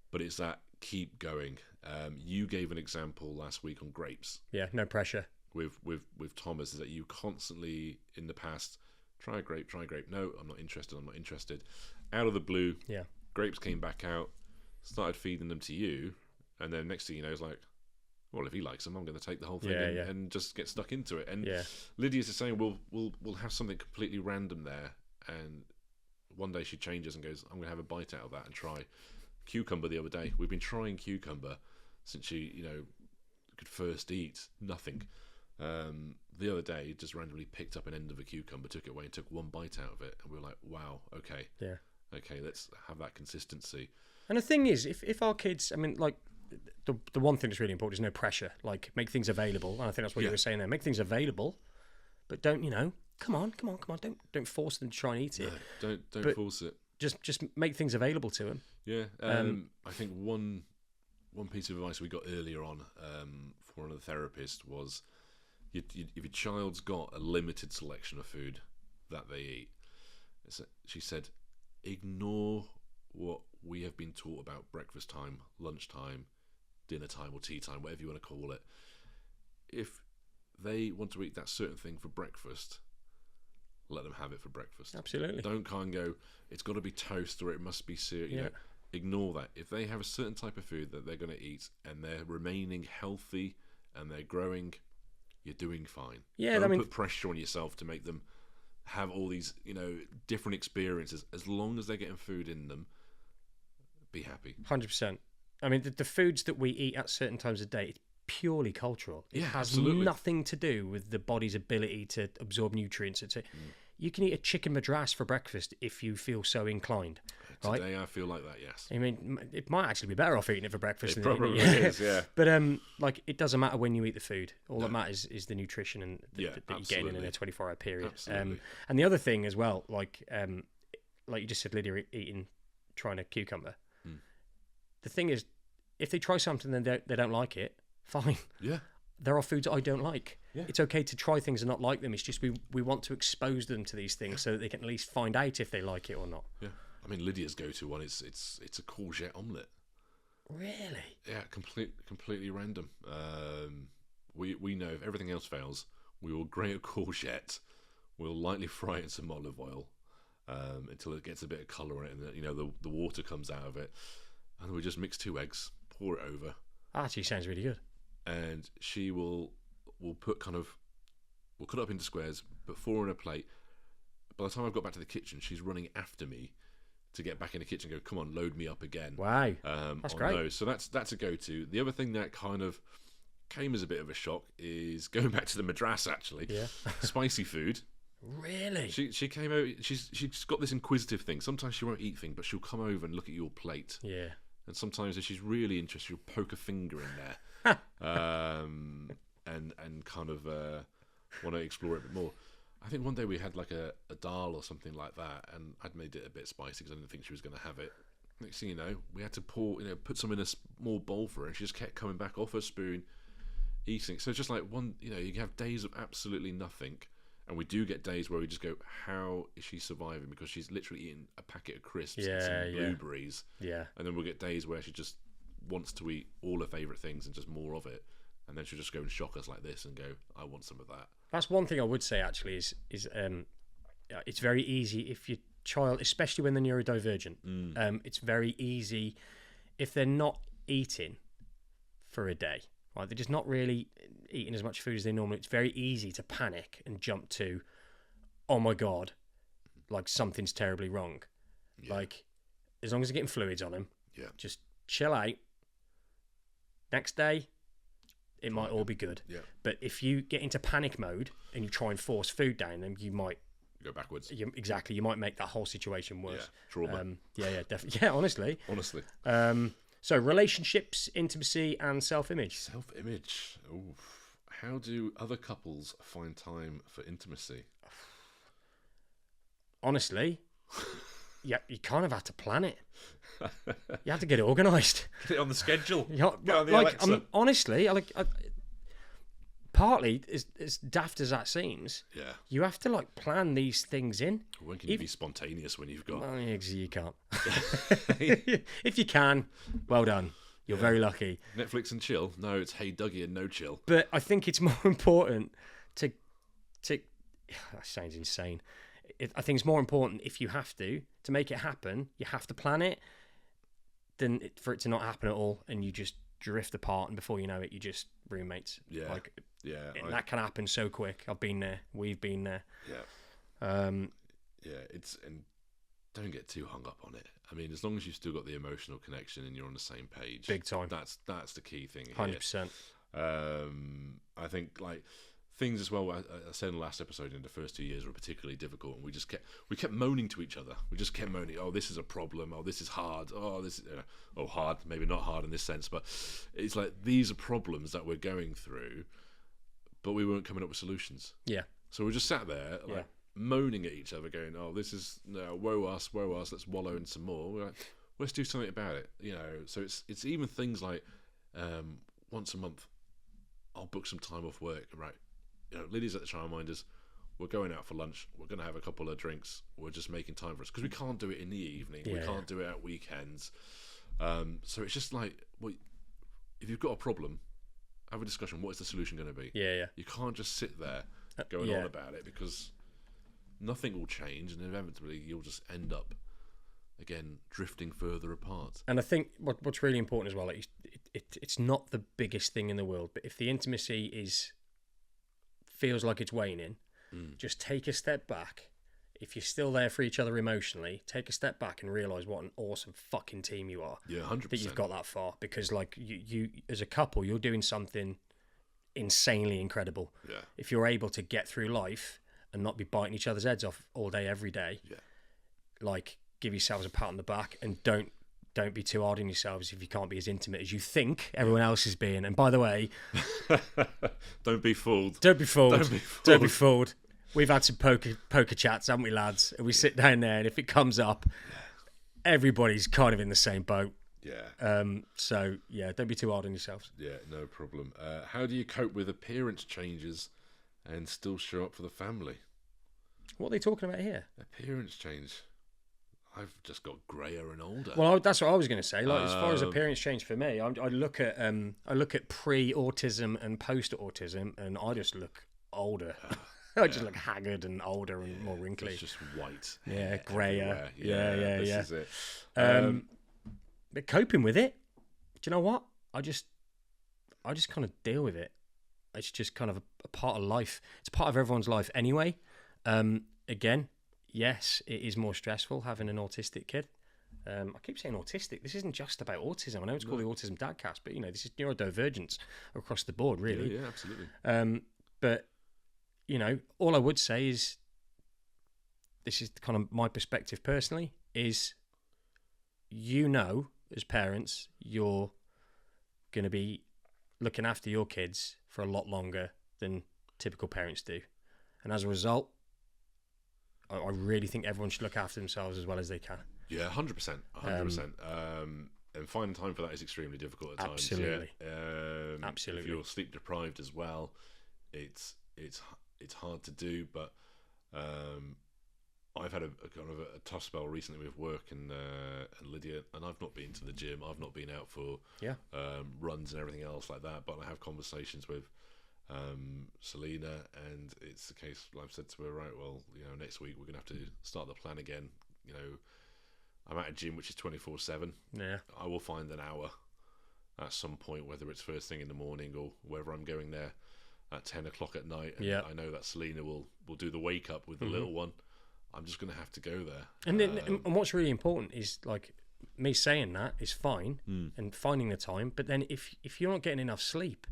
But it's that keep going. You gave an example last week on grapes. Yeah, no pressure. With Thomas, is that you constantly in the past try a grape. No, I'm not interested. Out of the blue, grapes came back out, started feeding them to you, and then next thing you know, it's like, well, if he likes them, I'm going to take the whole thing and just get stuck into it. And Lydia's the same. We'll have something completely random there, and one day she changes and goes, I'm going to have a bite out of that and try cucumber. The other day, we've been trying cucumber since she could first eat nothing. The other day, just randomly picked up an end of a cucumber, took it away and took one bite out of it, and we were like, wow, okay, let's have that consistency. And the thing is, if our kids, I mean, like the one thing that's really important is no pressure. Like, make things available, and I think that's what you were saying there. Make things available, but don't come on, don't force them to try and eat it. No, don't force it. Just make things available to them. Yeah, I think one piece of advice we got earlier on from one of the therapists was, if your child's got a limited selection of food that they eat, she said, ignore what we have been taught about breakfast time, lunchtime, dinner time, or tea time, whatever you want to call it. If they want to eat that certain thing for breakfast, let them have it for breakfast. Absolutely. Don't kind of go, it's got to be toast or it must be cereal. You know, ignore that. If they have a certain type of food that they're going to eat and they're remaining healthy and they're growing, you're doing fine. Yeah, Don't put pressure on yourself to make them have all these, different experiences. As long as they're getting food in them, be happy. 100%. I mean, the foods that we eat at certain times of day, it's purely cultural. It has absolutely. nothing to do with the body's ability to absorb nutrients. You can eat a chicken madras for breakfast if you feel so inclined. Right? Today I feel like that, yes. I mean, it might actually be better off eating it for breakfast. It probably is, yeah. But it doesn't matter when you eat the food. All that matters is the nutrition and that you're getting in a 24-hour period. Absolutely. And the other thing as well, like you just said, Lydia trying a cucumber. The thing is, if they try something and they don't like it, fine. Yeah. There are foods I don't like. Yeah. It's okay to try things and not like them. It's just we want to expose them to these things so that they can at least find out if they like it or not. Yeah. I mean, Lydia's go-to one is it's a courgette omelette. Really? Yeah, completely random. We know if everything else fails, we will grate a courgette. We'll lightly fry it in some olive oil until it gets a bit of colour on it, and the water comes out of it, and we just mix 2 eggs, pour it over. Actually, sounds really good. And she will put we'll cut it up into squares, put 4 on a plate. By the time I've got back to the kitchen, she's running after me to get back in the kitchen and go, come on, load me up again. Wow. That's great. Those. So that's a go-to. The other thing that kind of came as a bit of a shock is going back to the madras, actually. Yeah. Spicy food. Really? She came over, she's got this inquisitive thing. Sometimes she won't eat things, but she'll come over and look at your plate. Yeah. And sometimes if she's really interested, she'll poke a finger in there. and kind of want to explore it a bit more. I think one day we had like a dal or something like that, and I'd made it a bit spicy because I didn't think she was going to have it. Next thing you know, we had to put some in a small bowl for her, and she just kept coming back off her spoon, eating. So it's just like you have days of absolutely nothing, and we do get days where we just go, how is she surviving? Because she's literally eating a packet of crisps and some blueberries. Yeah. And then we'll get days where she just wants to eat all her favourite things and just more of it. And then she'll just go and shock us like this and go, I want some of that. That's one thing I would say, actually, is it's very easy if your child, especially when they're neurodivergent, it's very easy if they're not eating for a day, right? They're just not really eating as much food as they normally. It's very easy to panic and jump to, oh my God, like something's terribly wrong. Yeah. Like, as long as they're getting fluids on them, just chill out. Next day, it might all be good. Yeah. But if you get into panic mode and you try and force food down them, you might go backwards. Exactly. You might make that whole situation worse. Yeah. Trauma. Definitely. Yeah, honestly. So relationships, intimacy, and self-image. Self-image. Ooh. How do other couples find time for intimacy? Honestly, you kind of have to plan it. You have to get it organised. Get it on the schedule. Honestly, partly as daft as that seems, you have to plan these things in. When can you be spontaneous when you've got? Well, you can't. If you can, well done. You're very lucky. Netflix and chill. No, it's Hey Dougie and no chill. But I think it's more important to. That sounds insane. I think it's more important if you have to make it happen. You have to plan it. Than for it to not happen at all, and you just drift apart, and before you know it, you're just roommates. That can happen so quick. I've been there. We've been there. And don't get too hung up on it. I mean, as long as you've still got the emotional connection and you're on the same page, big time. That's the key thing. 100%. I think things as well. I said in the last episode, in the first 2 years were particularly difficult, and we kept moaning to each other. We just kept moaning. Oh, this is a problem. Oh, this is hard. Oh, this is hard. Maybe not hard in this sense, but it's like these are problems that we're going through, but we weren't coming up with solutions. Yeah. So we just sat there moaning at each other, going, "Oh, this is woe us. Let's wallow in some more." We're like, let's do something about it. So it's even things like once a month, I'll book some time off work. Right. Lydia's at the childminders. we're going out for lunch, we're going to have a couple of drinks, we're just making time for us, because we can't do it in the evening, we can't do it at weekends. So it's just like, well, if you've got a problem, have a discussion. What is the solution going to be? You can't just sit there going on about it, because nothing will change, and inevitably you'll just end up again drifting further apart. And I think what's really important as well, like it's not the biggest thing in the world, but if the intimacy feels like it's waning, just take a step back. If you're still there for each other emotionally, take a step back and realise what an awesome fucking team you are. 100%. That you've got that far, because like you as a couple, you're doing something insanely incredible. If you're able to get through life and not be biting each other's heads off all day every day, like, give yourselves a pat on the back, and don't be too hard on yourselves if you can't be as intimate as you think everyone else is being. And by the way, don't be fooled. Don't be fooled. We've had some poker chats, haven't we, lads? And we sit down there, and if it comes up, everybody's kind of in the same boat. So don't be too hard on yourselves. No problem. How do you cope with appearance changes and still show up for the family? What are they talking about here? Appearance change. I've just got greyer and older. Well, that's what I was going to say. Like, as far as appearance change for me, I look at pre-autism and post-autism, and I just look older. I just look haggard and older and more wrinkly. It's just white. Greyer. This is it. But coping with it, do you know what? I just kind of deal with it. It's just kind of a part of life. It's part of everyone's life anyway. Again, yes, it is more stressful having an autistic kid. I keep saying autistic. This isn't just about autism. I know it's called the Autism Dadcast, but this is neurodivergence across the board, really. Yeah, absolutely. But all I would say is, this is kind of my perspective personally, is, as parents, you're going to be looking after your kids for a lot longer than typical parents do. And as a result, I really think everyone should look after themselves as well as they can. Yeah, 100%. 100%. And finding time for that is extremely difficult at times. Absolutely. Absolutely. If you're sleep deprived as well, it's hard to do. But I've had a kind of a tough spell recently with work and Lydia, and I've not been to the gym. I've not been out for runs and everything else like that. But I have conversations with Selena, and it's the case. I've said to her, right, well, next week we're gonna have to start the plan again. I'm at a gym which is 24/7. I will find an hour at some point, whether it's first thing in the morning or whether I'm going there at 10 o'clock at night. And I know that Selena will do the wake up with the little one. I'm just gonna have to go there. And what's really important is, like, me saying that is fine and finding the time, but then if you're not getting enough sleep,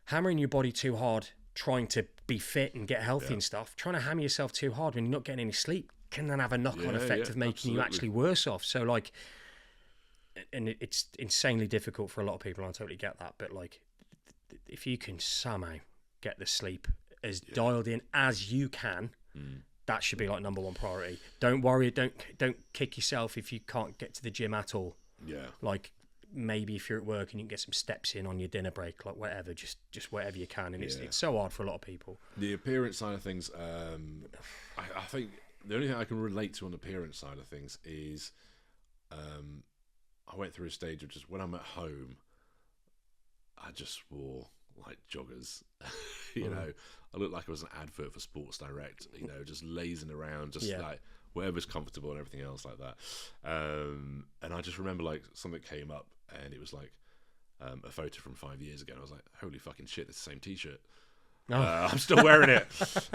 hammering your body too hard, trying to be fit and get healthy and stuff, trying to hammer yourself too hard when you're not getting any sleep can then have a knock-on effect of making you actually worse off. So, like, and it's insanely difficult for a lot of people, and I totally get that, but, like, if you can somehow get the sleep as dialed in as you can, that should be, like, number one priority. Don't worry, don't kick yourself if you can't get to the gym at all. Like, maybe if you're at work and you can get some steps in on your dinner break, like, whatever, just whatever you can. And it's so hard for a lot of people. The appearance side of things, I think the only thing I can relate to on the appearance side of things is I went through a stage of just when I'm at home, I just wore like joggers. I looked like I was an advert for Sports Direct, just lazing around, just like whatever's comfortable and everything else like that. And I just remember, like, something came up and it was like a photo from 5 years ago, and I was like, holy fucking shit, it's the same t-shirt. I'm still wearing it.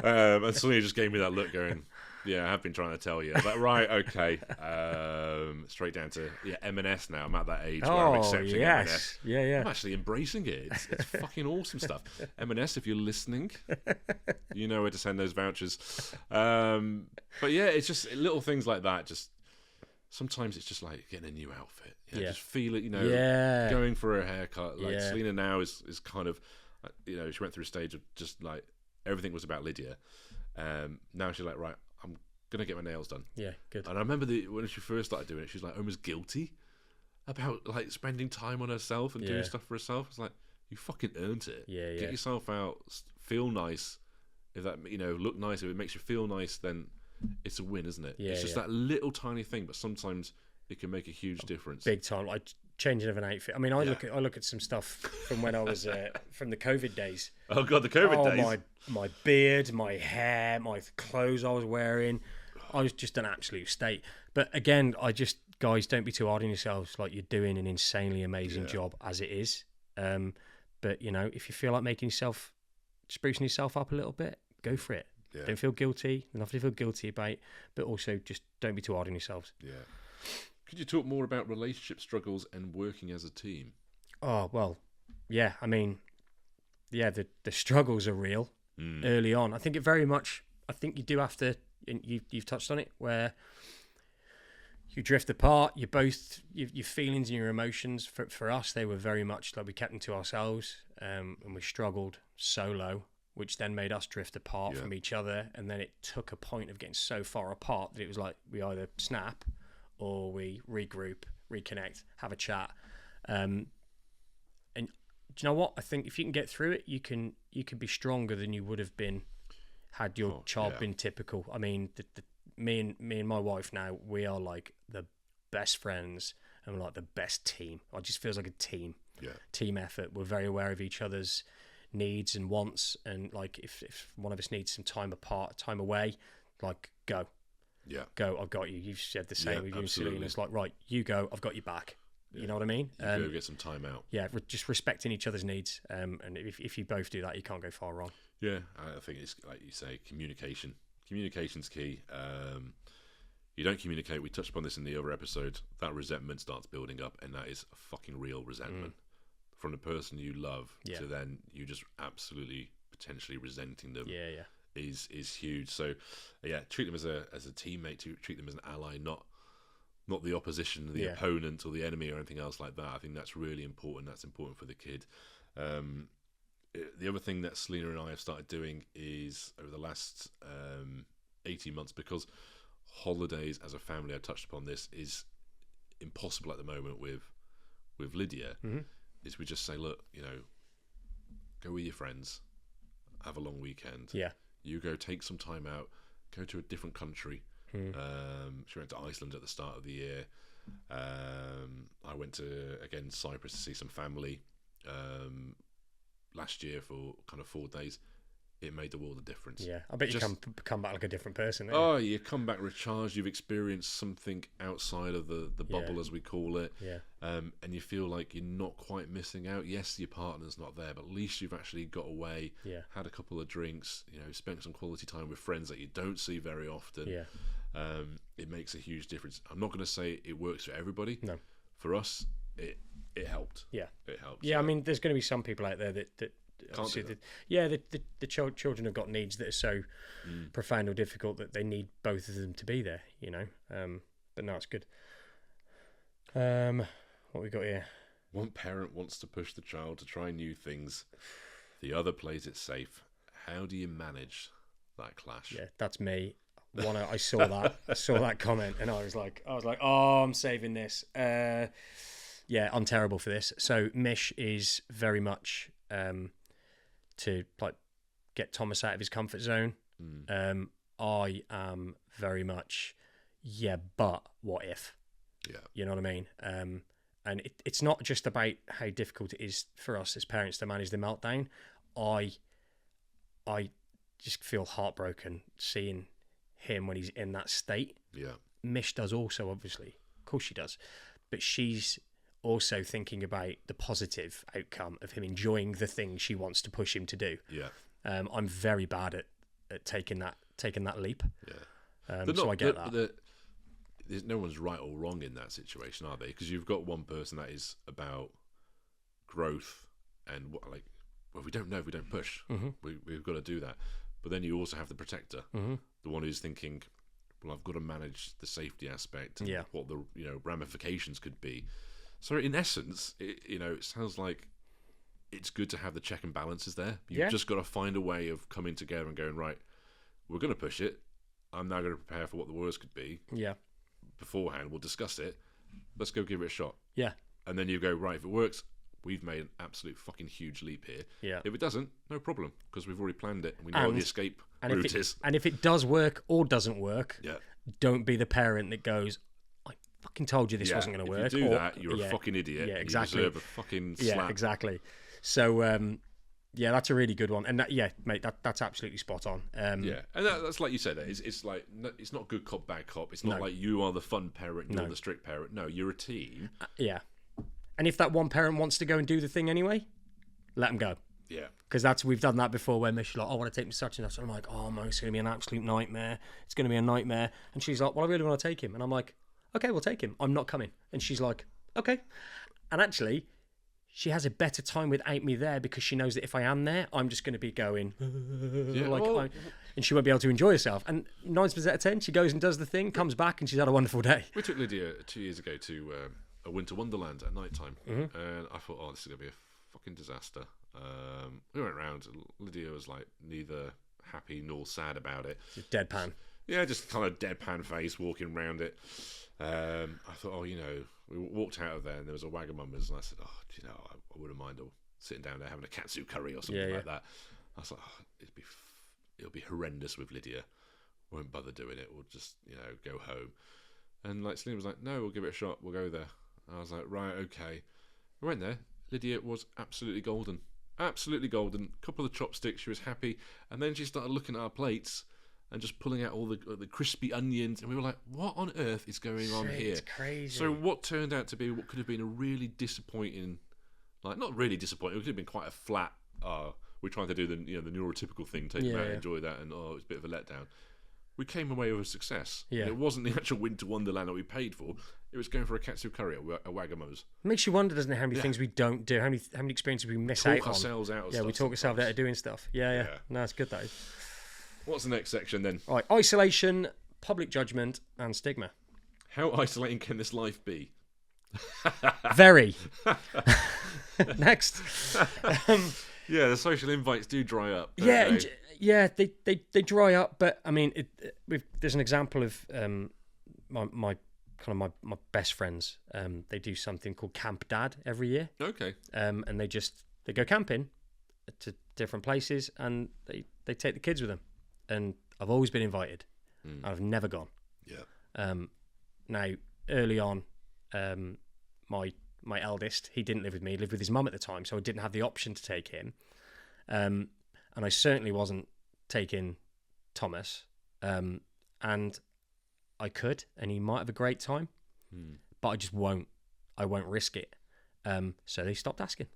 And Selena just gave me that look going, yeah, I have been trying to tell you. But right, okay. Straight down to M&S now. I'm at that age where I'm accepting M&S. I'm actually embracing it. It's fucking awesome stuff. M&S, if you're listening, you know where to send those vouchers. But yeah, it's just little things like that. Just sometimes it's just like getting a new outfit. Just feel it, going for a haircut. Like Selena now is kind of, she went through a stage of just like everything was about Lydia. Now she's like, right, I'm gonna get my nails done. Yeah, good. And I remember when she first started doing it, she's like almost guilty about like spending time on herself and doing stuff for herself. It's like, you fucking earned it. Get yourself out, feel nice if that look nice, if it makes you feel nice, then it's a win, isn't it? Yeah, it's just that little tiny thing, but sometimes it can make a huge difference. Big time, like changing of an outfit. I mean, I look at some stuff from when I was from the COVID days. Oh God, the COVID days. My beard, my hair, my clothes I was wearing. I was just an absolute state. But again, guys, don't be too hard on yourselves. Like, you're doing an insanely amazing job as it is. But if you feel like sprucing yourself up a little bit, go for it. Yeah. Don't feel guilty. Nothing to feel guilty about. But also, just don't be too hard on yourselves. Yeah. Could you talk more about relationship struggles and working as a team? Oh well, yeah. I mean, the struggles are real early on. I think it very much. I think you do have to. You've touched on it, where you drift apart. You both your feelings and your emotions. For us, they were very much like we kept them to ourselves, and we struggled solo, which then made us drift apart from each other. And then it took a point of getting so far apart that it was like we either snap or we regroup, reconnect, have a chat. And do you know what? I think if you can get through it, you can be stronger than you would have been had your child been typical. I mean, me and my wife now, we are like the best friends and we're like the best team. It just feels like a team. Yeah. Team effort. We're very aware of each other's needs and wants, and like if one of us needs some time apart, time away, like go. Yeah. Go, I've got you. You've said the same with you and Selena. It's like, right, you go, I've got you back. Yeah. You know what I mean? Go get some time out. Yeah, just respecting each other's needs. And if you both do that, you can't go far wrong. Yeah, I think it's like you say, communication. Communication's key. You don't communicate. We touched upon this in the other episode. That resentment starts building up, and that is a fucking real resentment from the person you love to then you just absolutely potentially resenting them. Yeah, yeah. Is huge. So yeah, treat them as a teammate, treat them as an ally, not the opposition, the opponent or the enemy or anything else like that. I think that's really important. That's important for the kid. The other thing that Selena and I have started doing is over the last 18 months, because holidays as a family, I touched upon this, is impossible at the moment with Lydia, is we just say, look, go with your friends, have a long weekend. Yeah. You go take some time out, go to a different country. She went to Iceland at the start of the year. I went to, again, Cyprus to see some family last year for kind of 4 days. It made the world a difference. Yeah, I bet you come back like a different person. You come back recharged. You've experienced something outside of the bubble, as we call it. Yeah. And you feel like you're not quite missing out. Yes, your partner's not there, but at least you've actually got away, had a couple of drinks, spent some quality time with friends that you don't see very often. Yeah. It makes a huge difference. I'm not going to say it works for everybody. No. For us, it helped. Yeah. It helped. Yeah, I mean, there's going to be some people out there that the children have got needs that are so profound or difficult that they need both of them to be there, but no, it's good. What we got here? One parent wants to push the child to try new things, the other plays it safe. How do you manage that clash? Yeah, that's me. I saw that comment and I was like, oh, I'm saving this. Yeah, I'm terrible for this. So Mish is very much to like get Thomas out of his comfort zone. I am very much, but what if? Yeah, you know what I mean. And it's not just about how difficult it is for us as parents to manage the meltdown. I just feel heartbroken seeing him when he's in that state. Yeah, Mish does also, obviously, of course she does, but she's also thinking about the positive outcome of him enjoying the thing she wants to push him to do. Yeah, I'm very bad at taking that leap. Yeah, so I get that. There's no one's right or wrong in that situation, are they? Because you've got one person that is about growth and if we don't know, if we don't push, we've got to do that. But then you also have the protector, the one who's thinking, well, I've got to manage the safety aspect and what the ramifications could be. So in essence, it sounds like it's good to have the check and balances there. You've just got to find a way of coming together and going, right, we're going to push it. I'm now going to prepare for what the worst could be. Yeah. Beforehand, we'll discuss it. Let's go give it a shot. Yeah. And then you go, right, if it works, we've made an absolute fucking huge leap here. Yeah. If it doesn't, no problem, because we've already planned it and we know what the escape And Rooters. if it does work or doesn't work, Yeah. don't be the parent that goes, I fucking told you this wasn't going to work. If you do that, you're a fucking idiot. Yeah, exactly. You deserve a fucking slap. Yeah, exactly. So, yeah, that's a really good one. And mate, that's absolutely spot on. Yeah, and that's like you said. It's like it's not good cop, bad cop. It's not like you are the fun parent, you're the strict parent. No, you're a team. Yeah. And if that one parent wants to go and do the thing anyway, let them go. Yeah. Because we've done that before where Mish's like, I want to take me such and such. And I'm like, oh, man, it's going to be an absolute nightmare. It's going to be a nightmare. And she's like, well, I really want to take him. And I'm like, okay, we'll take him. I'm not coming. And she's like, okay. And actually, she has a better time without me there because she knows that if I am there, I'm just going to be going, and she won't be able to enjoy herself. And 9 times out of 10, she goes and does the thing, comes back, and she's had a wonderful day. We took Lydia 2 years ago to a winter wonderland at night time, and I thought, oh, this is going to be a fucking disaster. We went round. Lydia was like neither happy nor sad about it. Just deadpan. Yeah, just kind of deadpan face walking around it. I thought, oh, we walked out of there and there was a Wagamama's, and I said, oh, I wouldn't mind sitting down there having a katsu curry or something like that. I was like, oh, it'll be horrendous with Lydia. Won't bother doing it. We'll just go home. And like Selena was like, no, we'll give it a shot. We'll go there. I was like, right, okay. We went there. Lydia was absolutely golden. Absolutely golden. A couple of the chopsticks. She was happy. And then she started looking at our plates and just pulling out all the crispy onions. And we were like, what on earth is going on here? It's crazy. So what turned out to be what could have been a really disappointing, like not really disappointing, it could have been quite a flat, we're trying to do the neurotypical thing, take them out, enjoy that, and it's a bit of a letdown. We came away with a success. Yeah. It wasn't the actual winter wonderland that we paid for. It was going for a katsu curry at Wagamo's. It makes you wonder, doesn't it, how many things we don't do, how many experiences we miss out on. Talk ourselves out of stuff. Yeah, we talk ourselves out of doing stuff. Yeah. No, it's good, though. What's the next section, then? All right, isolation, public judgment, and stigma. How isolating can this life be? Very. Next. Yeah, the social invites do dry up. They dry up. But I mean, there's an example of my best friends. They do something called Camp Dad every year. Okay. And they go camping to different places, and they take the kids with them. And I've always been invited. I've never gone. Yeah. Now, early on, my eldest, he didn't live with me, he lived with his mum at the time, so I didn't have the option to take him. And I certainly wasn't taking Thomas. And I could, and he might have a great time, but I just won't. I won't risk it. So they stopped asking.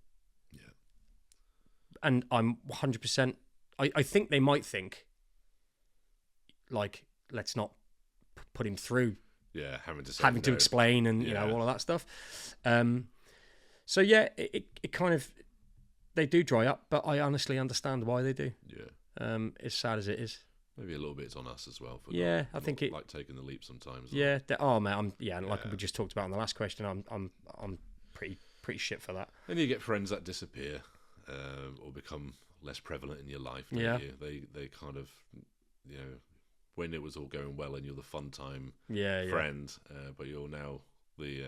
Yeah. And I'm 100%... I think they might think, like, let's not put him through. Yeah, having to explain and all of that stuff. So yeah, it kind of, they do dry up, but I honestly understand why they do. Yeah. As sad as it is. Maybe a little bit's on us as well. For I think it like taking the leap sometimes. Yeah. Like we just talked about in the last question, I'm pretty shit for that. And you get friends that disappear, or become less prevalent in your life. Don't you? They kind of, when it was all going well and you're the fun time friend, but you're now the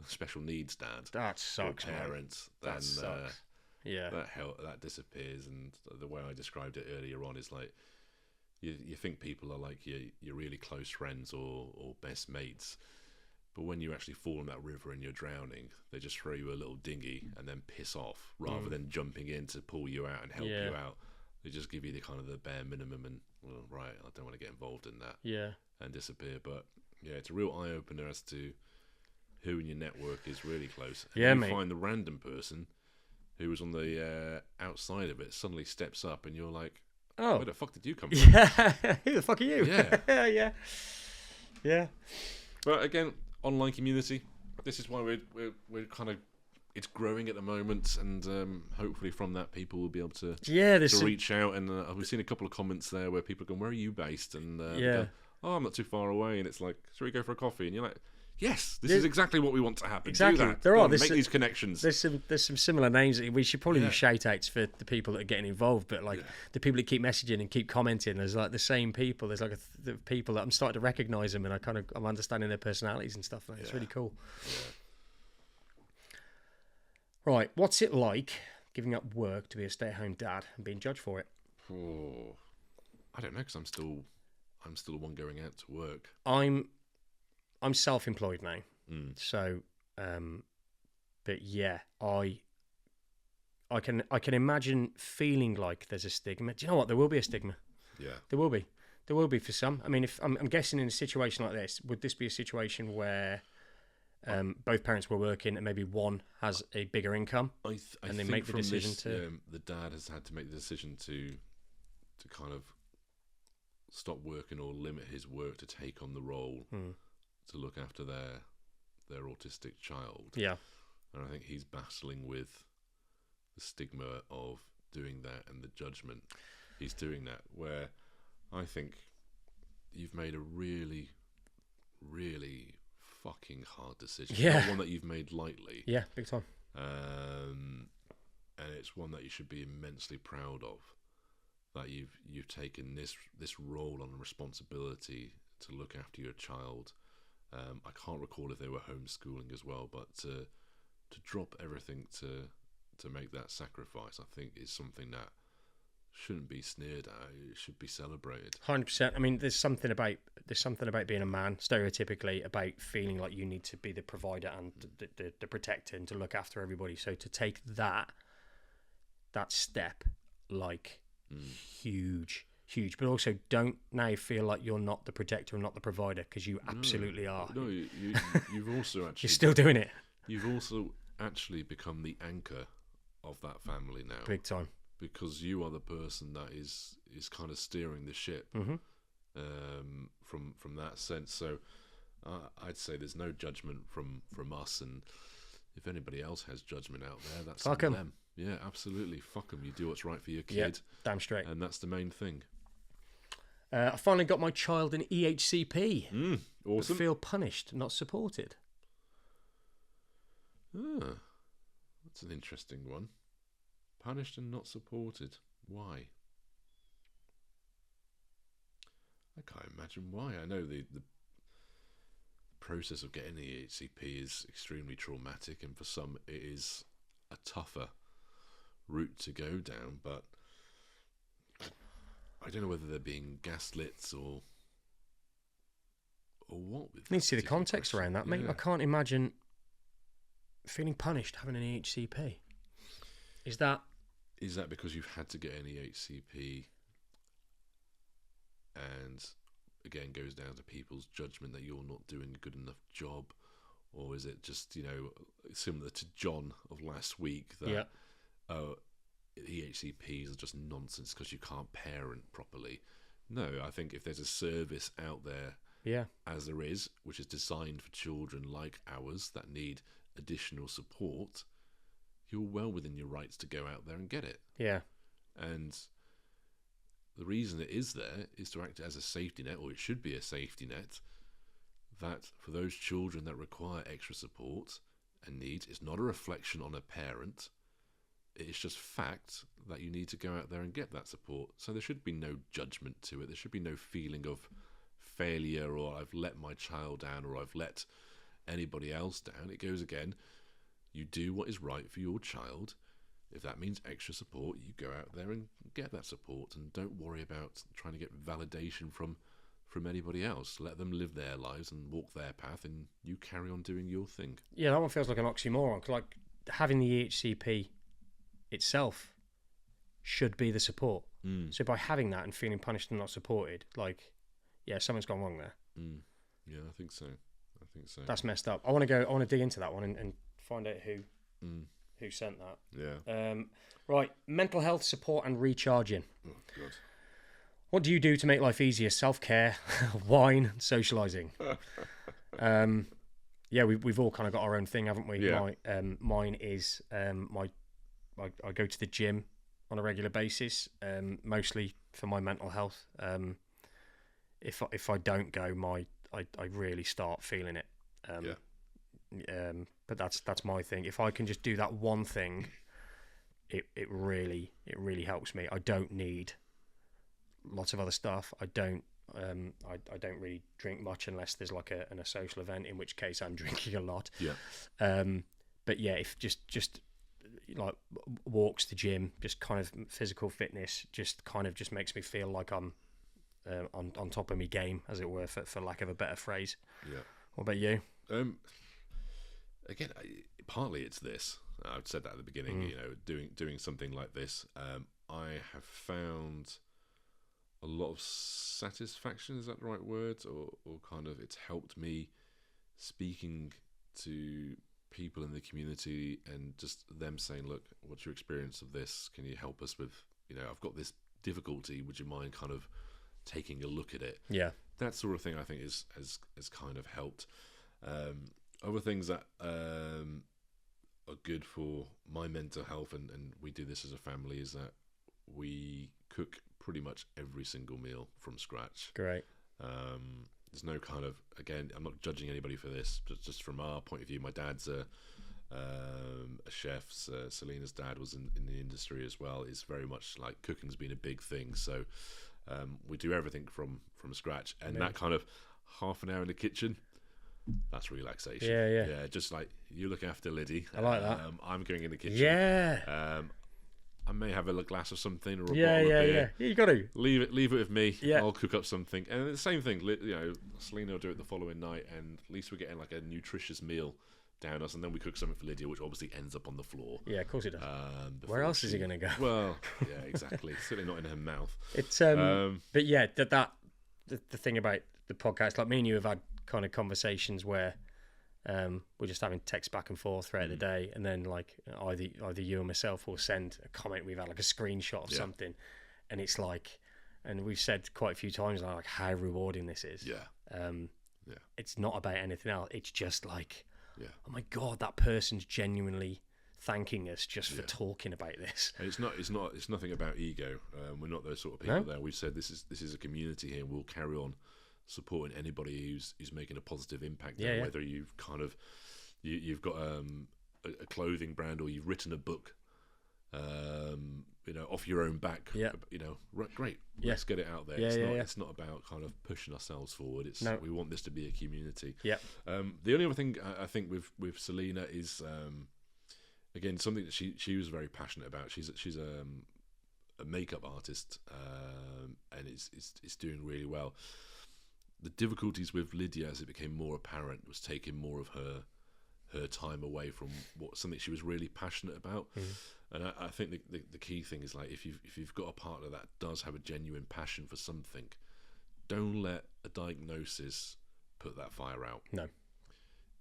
special needs dad. That sucks, parent. That sucks. That disappears. And the way I described it earlier on is like, you think people are like your really close friends or best mates, but when you actually fall in that river and you're drowning, they just throw you a little dinghy and then piss off rather than jumping in to pull you out and help you out. They just give you the kind of the bare minimum and, well, right, I don't want to get involved in that. Yeah. And disappear. But yeah, it's a real eye opener as to who in your network is really close. And you find the random person who was on the outside of it suddenly steps up and you're like, oh, where the fuck did you come from? Yeah. Who the fuck are you? Yeah. Yeah. But again, online community. This is why we're kind of, it's growing at the moment, and hopefully from that people will be able to reach out. And we've seen a couple of comments there where people are going, where are you based? And go, oh, I'm not too far away. And it's like, should we go for a coffee? And you're like, yes, this is exactly what we want to happen. Exactly. Do that. Make these connections. There's some similar names. We should probably do shout outs for the people that are getting involved, but like the people that keep messaging and keep commenting, there's like the same people. There's like the people that I'm starting to recognise them, and I'm understanding their personalities and stuff. It's really cool. Yeah. Right, what's it like giving up work to be a stay-at-home dad and being judged for it? Oh, I don't know, because I'm still the one going out to work. I'm self-employed now, so but yeah, I can imagine feeling like there's a stigma. Do you know what? There will be a stigma. Yeah, there will be for some. I mean, if I'm guessing in a situation like this, would this be a situation where both parents were working and maybe one has a bigger income, and they make the decision to? The dad has had to make the decision to kind of stop working or limit his work to take on the role to look after their autistic child. Yeah, and I think he's battling with the stigma of doing that and the judgment he's doing that. Where I think you've made a really, really fucking hard decision. Yeah. Not one that you've made lightly. Yeah, big time. And it's one that you should be immensely proud of. That you've taken this role on responsibility to look after your child. I can't recall if they were homeschooling as well, but to drop everything to make that sacrifice, I think, is something that shouldn't be sneered at. It should be celebrated. 100%. I mean, there's something about being a man, stereotypically, about feeling like you need to be the provider and the protector and to look after everybody. So to take that step, like, huge, but also don't now feel like you're not the protector and not the provider, because you absolutely are. No, you've also actually... You're still doing it. You've also actually become the anchor of that family now. Big time. Because you are the person that is kind of steering the ship from that sense. So I'd say there's no judgment from us, and if anybody else has judgment out there, that's Fuck on them. Yeah, absolutely. Fuck them. You do what's right for your kid. Yeah, damn straight. And that's the main thing. I finally got my child in EHCP. Awesome. Feel punished, not supported. That's an interesting one. Punished and not supported. Why? I can't imagine why. I know the process of getting the EHCP is extremely traumatic, and for some it is a tougher route to go down, but I don't know whether they're being gaslit or what. You need to see the context around that, mate. Yeah. I can't imagine feeling punished having an EHCP. Is that because you've had to get an EHCP, and again goes down to people's judgment that you're not doing a good enough job, or is it just, similar to John of last week that EHCPs are just nonsense because you can't parent properly? No, I think if there's a service out there, as there is, which is designed for children like ours that need additional support, you're well within your rights to go out there and get it. Yeah. And the reason it is there is to act as a safety net, or it should be a safety net, that for those children that require extra support and needs, it's not a reflection on a parent. It's just fact that you need to go out there and get that support. So there should be no judgment to it. There should be no feeling of failure, or I've let my child down, or I've let anybody else down. It goes again. You do what is right for your child. If that means extra support, you go out there and get that support, and don't worry about trying to get validation from anybody else. Let them live their lives and walk their path, and you carry on doing your thing. Yeah, that one feels like an oxymoron. Like, having the EHCP itself should be the support. So by having that and feeling punished and not supported, something's gone wrong there. Yeah, I think so. That's messed up. I want to dig into that one and find out who sent that. Yeah. Right, mental health support and recharging. Oh, God. What do you do to make life easier? Self-care, wine, socialising. We've all kind of got our own thing, haven't we? Yeah. Mine is I go to the gym on a regular basis, mostly for my mental health. If I don't go, I really start feeling it. But that's my thing. If I can just do that one thing, it really helps me. I don't need lots of other stuff. I don't really drink much unless there's like a social event, in which case I'm drinking a lot. Yeah. But yeah, if just like walks, the gym, just kind of physical fitness, just kind of just makes me feel like I'm on top of me game, as it were, for lack of a better phrase. Yeah. What about you? Again, partly it's this. I've said that at the beginning. You know, doing something like this, I have found a lot of satisfaction. Is that the right word? Or kind of, it's helped me speaking to people in the community and just them saying, look, what's your experience of this? Can you help us with, I've got this difficulty. Would you mind kind of taking a look at it? Yeah. That sort of thing I think has kind of helped. Other things that are good for my mental health, and we do this as a family, is that we cook pretty much every single meal from scratch. Great. There's no kind of, again, I'm not judging anybody for this, but just from our point of view, my dad's a chef. Selena's dad was in the industry as well. It's very much like cooking's been a big thing. So we do everything from scratch, and that kind of half an hour in the kitchen, that's relaxation. Yeah. Just like you look after Lydia. I like that. I'm going in the kitchen. Yeah. I may have a glass of something or a bottle of Yeah. beer. You got to leave it with me. Yeah. I'll cook up something, and the same thing. Selena will do it the following night, and at least we're getting like a nutritious meal down us, and then we cook something for Lydia, which obviously ends up on the floor. Yeah, of course it does. Where else is he going to go? Well, yeah, exactly. Certainly not in her mouth. It's but yeah, the thing about the podcast, like me and you have had kind of conversations where we're just having text back and forth throughout the day, and then like either you or myself will send a comment. We've had like a screenshot of something, and it's like, and we've said quite a few times like how rewarding this is. Yeah. It's not about anything else. It's just like, oh my God, that person's genuinely thanking us just for talking about this. And it's nothing about ego. We're not those sort of people there. We've said this is a community here, and we'll carry on supporting anybody who's making a positive impact there, whether you've kind of you've got a clothing brand, or you've written a book off your own back. Great, let's get it out there. It's not about kind of pushing ourselves forward. We want this to be a community. The only other thing I think with Selena is again something that she was very passionate about. She's a makeup artist, and it's doing really well. The difficulties with Lydia, as it became more apparent, was taking more of her time away from something she was really passionate about. And I think the key thing is, like, if you've got a partner that does have a genuine passion for something, don't let a diagnosis put that fire out. No.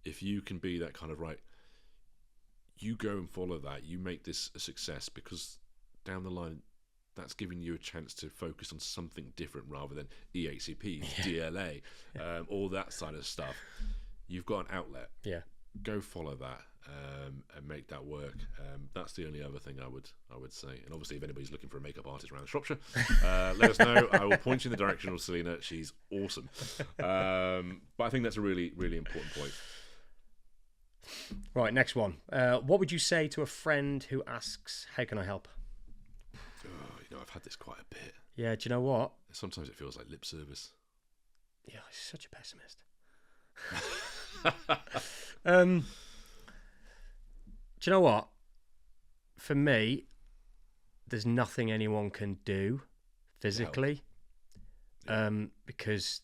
If you can be that kind of, right, you go and follow that, you make this a success, because down the line that's giving you a chance to focus on something different rather than EHCP, DLA, all that side of stuff. You've got an outlet. Yeah. Go follow that and make that work. That's the only other thing I would say. And obviously, if anybody's looking for a makeup artist around Shropshire, let us know. I will point you in the direction of Selena. She's awesome. But I think that's a really, really important point. Right, next one. What would you say to a friend who asks, "How can I help?" I've had this quite a bit. Yeah, do you know what? Sometimes it feels like lip service. Yeah, he's such a pessimist. Do you know what? For me, there's nothing anyone can do physically, because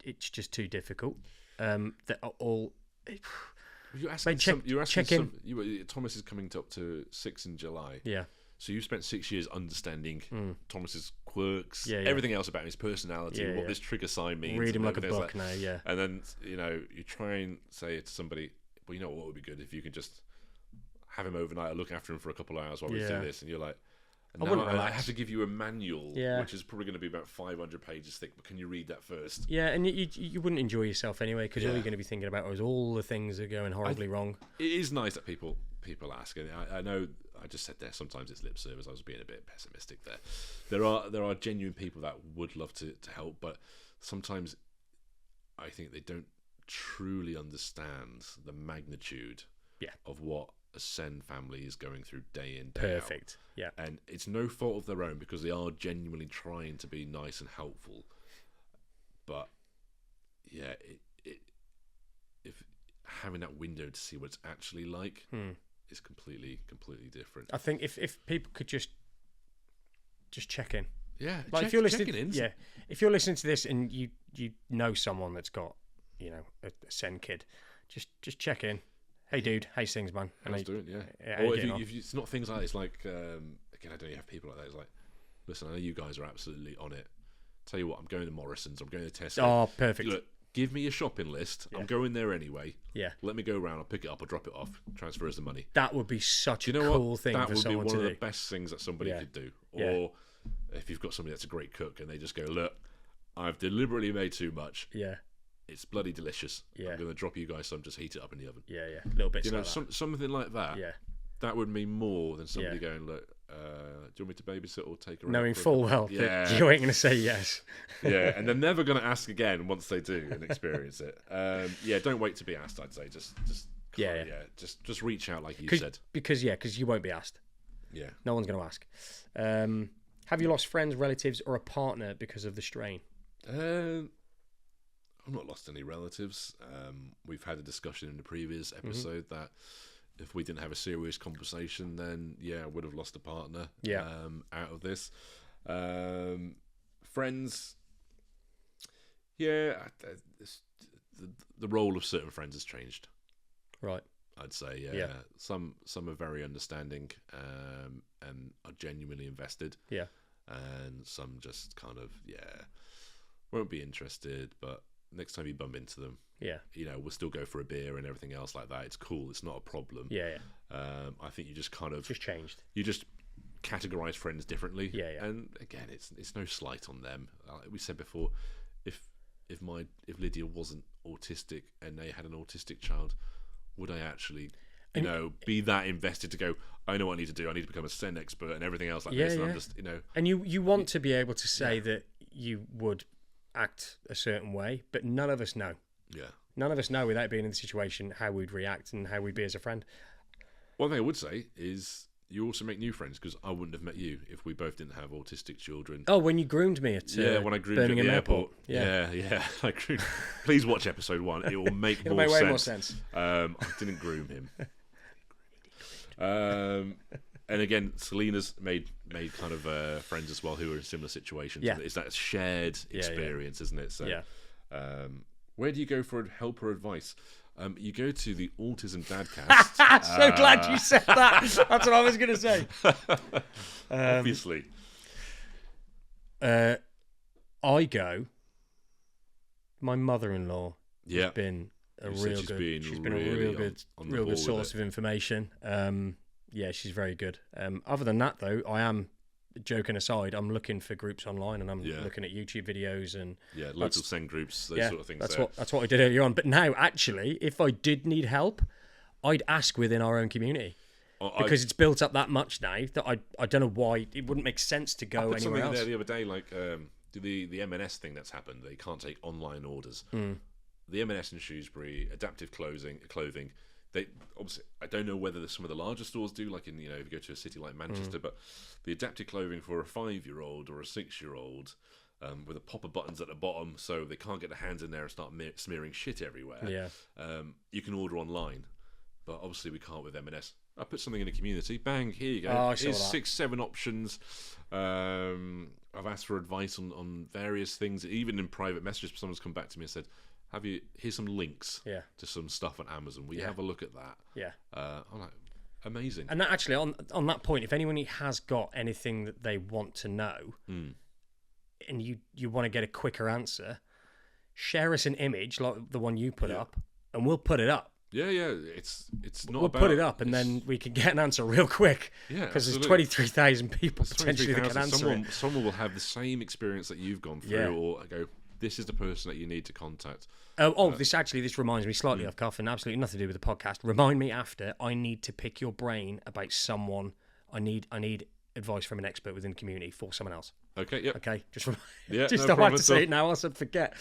it's just too difficult. That are all. You're asking Thomas is coming up to 6 in July. Yeah. So you spent 6 years understanding Thomas's quirks, everything else about his personality, what this trigger sign means. Read him like a book now, yeah. And then, you try and say it to somebody, well, you know what would be good if you could just have him overnight or look after him for a couple of hours while we do this. And you're like, I have to give you a manual, which is probably going to be about 500 pages thick, but can you read that first? Yeah, and you wouldn't enjoy yourself anyway, because all you're going to be thinking about is all the things that are going horribly wrong. It is nice that people ask, and I know I just said there sometimes it's lip service. I was being a bit pessimistic there. There are genuine people that would love to help, but sometimes I think they don't truly understand the magnitude of what a Sen family is going through day in, day out. Perfect. Yeah. And it's no fault of their own, because they are genuinely trying to be nice and helpful. But yeah, if having that window to see what it's actually like is completely different. I think if people could just check in. Yeah, like if you're listening, if you're listening to this and you know someone that's got, you know, a SEND kid, just check in. Hey, dude, how's things, man? How's doing? Yeah. Or if it's not things like that, it's like again, I don't have people like that. It's like, listen, I know you guys are absolutely on it. Tell you what, I'm going to Morrison's. I'm going to Tesco. Oh, perfect. Look, give me a shopping list. I'm going there anyway. Yeah. Let me go around. I'll pick it up. I'll drop it off. Transfer us the money. That would be such a cool thing for someone to do. That would be one of the best things that somebody could do. Or if you've got somebody that's a great cook and they just go, look, I've deliberately made too much. Yeah. It's bloody delicious. Yeah. I'm going to drop you guys some. Just heat it up in the oven. Yeah. Little bits. You know, something like that. Yeah. That would mean more than somebody going, look, do you want me to babysit or take her out? Knowing full well that you ain't going to say yes. Yeah, and they're never going to ask again once they do and experience it. Don't wait to be asked, I'd say. Just reach out like you said. Because you won't be asked. Yeah. No one's going to ask. Have you lost friends, relatives, or a partner because of the strain? I've not lost any relatives. We've had a discussion in the previous episode that if we didn't have a serious conversation, then I would have lost a partner out of this. Friends, the role of certain friends has changed. Right. I'd say, Some are very understanding and are genuinely invested. Yeah. And some just kind of, won't be interested, but next time you bump into them, we'll still go for a beer and everything else like that. It's cool. It's not a problem. I think you just kind of just changed. You just categorize friends differently. And again, it's no slight on them. Like we said before, if Lydia wasn't autistic and they had an autistic child, would I actually be that invested to go, I know what I need to do. I need to become a SEND expert and everything else like this. And I'm just, And you want to be able to say that you would act a certain way, but none of us know. Yeah. None of us know without being in the situation how we'd react and how we'd be as a friend. One thing I would say is you also make new friends, because I wouldn't have met you if we both didn't have autistic children. Oh, when you groomed me at when I groomed Birmingham you at the Airport. I groomed. Please watch episode 1. It will make It'll more make sense. way more sense. I didn't groom him. And again, Selena's made kind of friends as well who are in similar situations. Yeah. It's that shared experience, isn't it? So, where do you go for help or advice? You go to the Autism Dadcast. So glad you said that. That's what I was going to say. Obviously. I go. My mother-in-law has been a real good source of information. She's very good. Other than that, though, I am, joking aside, I'm looking for groups online and I'm looking at YouTube videos and local SEND groups, those sort of things. That's what I did earlier on. But now, actually, if I did need help, I'd ask within our own community. Because it's built up that much now that I don't know why it wouldn't make sense to go anywhere else. There the other day, like the M&S thing that's happened. They can't take online orders. The M&S in Shrewsbury, adaptive clothing. They obviously, I don't know whether some of the larger stores do, like if you go to a city like Manchester, but the adaptive clothing for a 5-year-old or a 6-year-old, with a pop of buttons at the bottom so they can't get their hands in there and start smearing shit everywhere. You can order online, but obviously we can't with M&S. I put something in the community, bang, here you go. Here's 6-7 options. I've asked for advice on various things, even in private messages. Someone's come back to me and said, here's some links to some stuff on Amazon. Will you have a look at that? I'm like, amazing. And that, actually, on that point, if anyone has got anything that they want to know, and you want to get a quicker answer, share us an image like the one you put up, and we'll put it up. It's not. We'll put it up, and then we can get an answer real quick. Because there's 23,000 people potentially that can answer it. Someone will have the same experience that you've gone through, or go, this is the person that you need to contact. This reminds me slightly off cuff and absolutely nothing to do with the podcast. Remind me after. I need to pick your brain about someone. I need advice from an expert within the community for someone else. Okay. Yep. Okay. Don't have to say it now. Else I'd forget.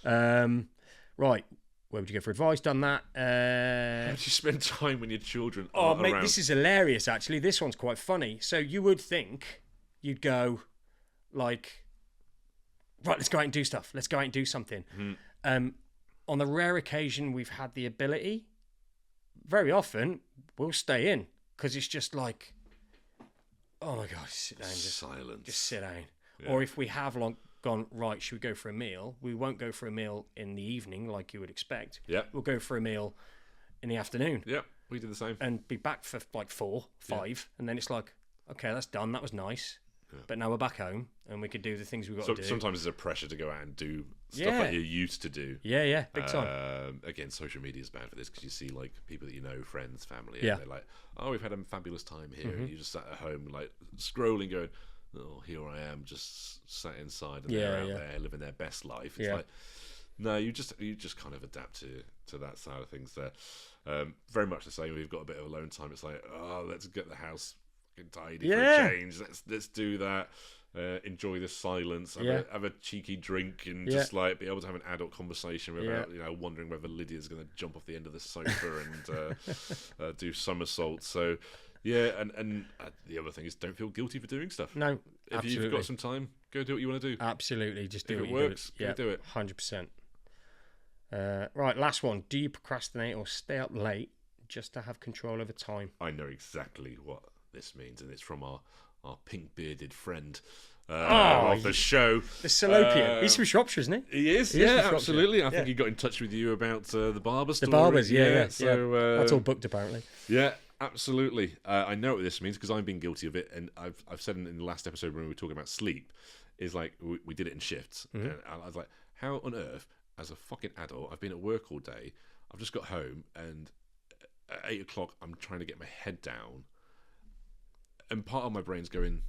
Right. Where would you go for advice? Done that. How do you spend time when your children are around? Mate, this is hilarious. Actually, this one's quite funny. So you would think you'd go like, right, let's go out and do stuff. Let's go out and do something. On the rare occasion we've had the ability, very often we'll stay in because it's just like, oh my God, sit down. Silence. Just sit down. Or if we have gone, right, should we go for a meal? We won't go for a meal in the evening like you would expect. Yeah. We'll go for a meal in the afternoon. Yeah, we do the same. And be back for like 4, 5. And then it's like, okay, that's done. That was nice. Yeah. But now we're back home and we could do the things we've got to do. Sometimes there's a pressure to go out and do stuff that you used to do. Yeah, big time. Again, social media is bad for this because you see like people that you know, friends, family, yeah. and they're like, oh, we've had a fabulous time here. And you just sat at home like scrolling going, oh, here I am just sat inside and they're out there living their best life. It's like, no, you just kind of adapt to that side of things there. Very much the same. We've got a bit of alone time. It's like, oh, let's get the house tidy for a change. Let's do that. Enjoy the silence. Have a cheeky drink and just like be able to have an adult conversation without wondering whether Lydia's going to jump off the end of the sofa and do somersaults. So and the other thing is don't feel guilty for doing stuff. No, if you've got some time, go do what you want to do. Absolutely, just do if what it you works. do. Go do it. 100%. Right, last one. Do you procrastinate or stay up late just to have control over time? I know exactly what this means, and it's from our pink bearded friend of the show, the Salopian. He's from Shropshire, isn't he? He is. Absolutely. I think he got in touch with you about the barber story. The barbers, So that's all booked apparently. Yeah, absolutely. I know what this means because I've been guilty of it, and I've said in the last episode when we were talking about sleep, is like we did it in shifts, and I was like, how on earth, as a fucking adult, I've been at work all day, I've just got home, and at 8 o'clock I'm trying to get my head down. And part of my brain's going,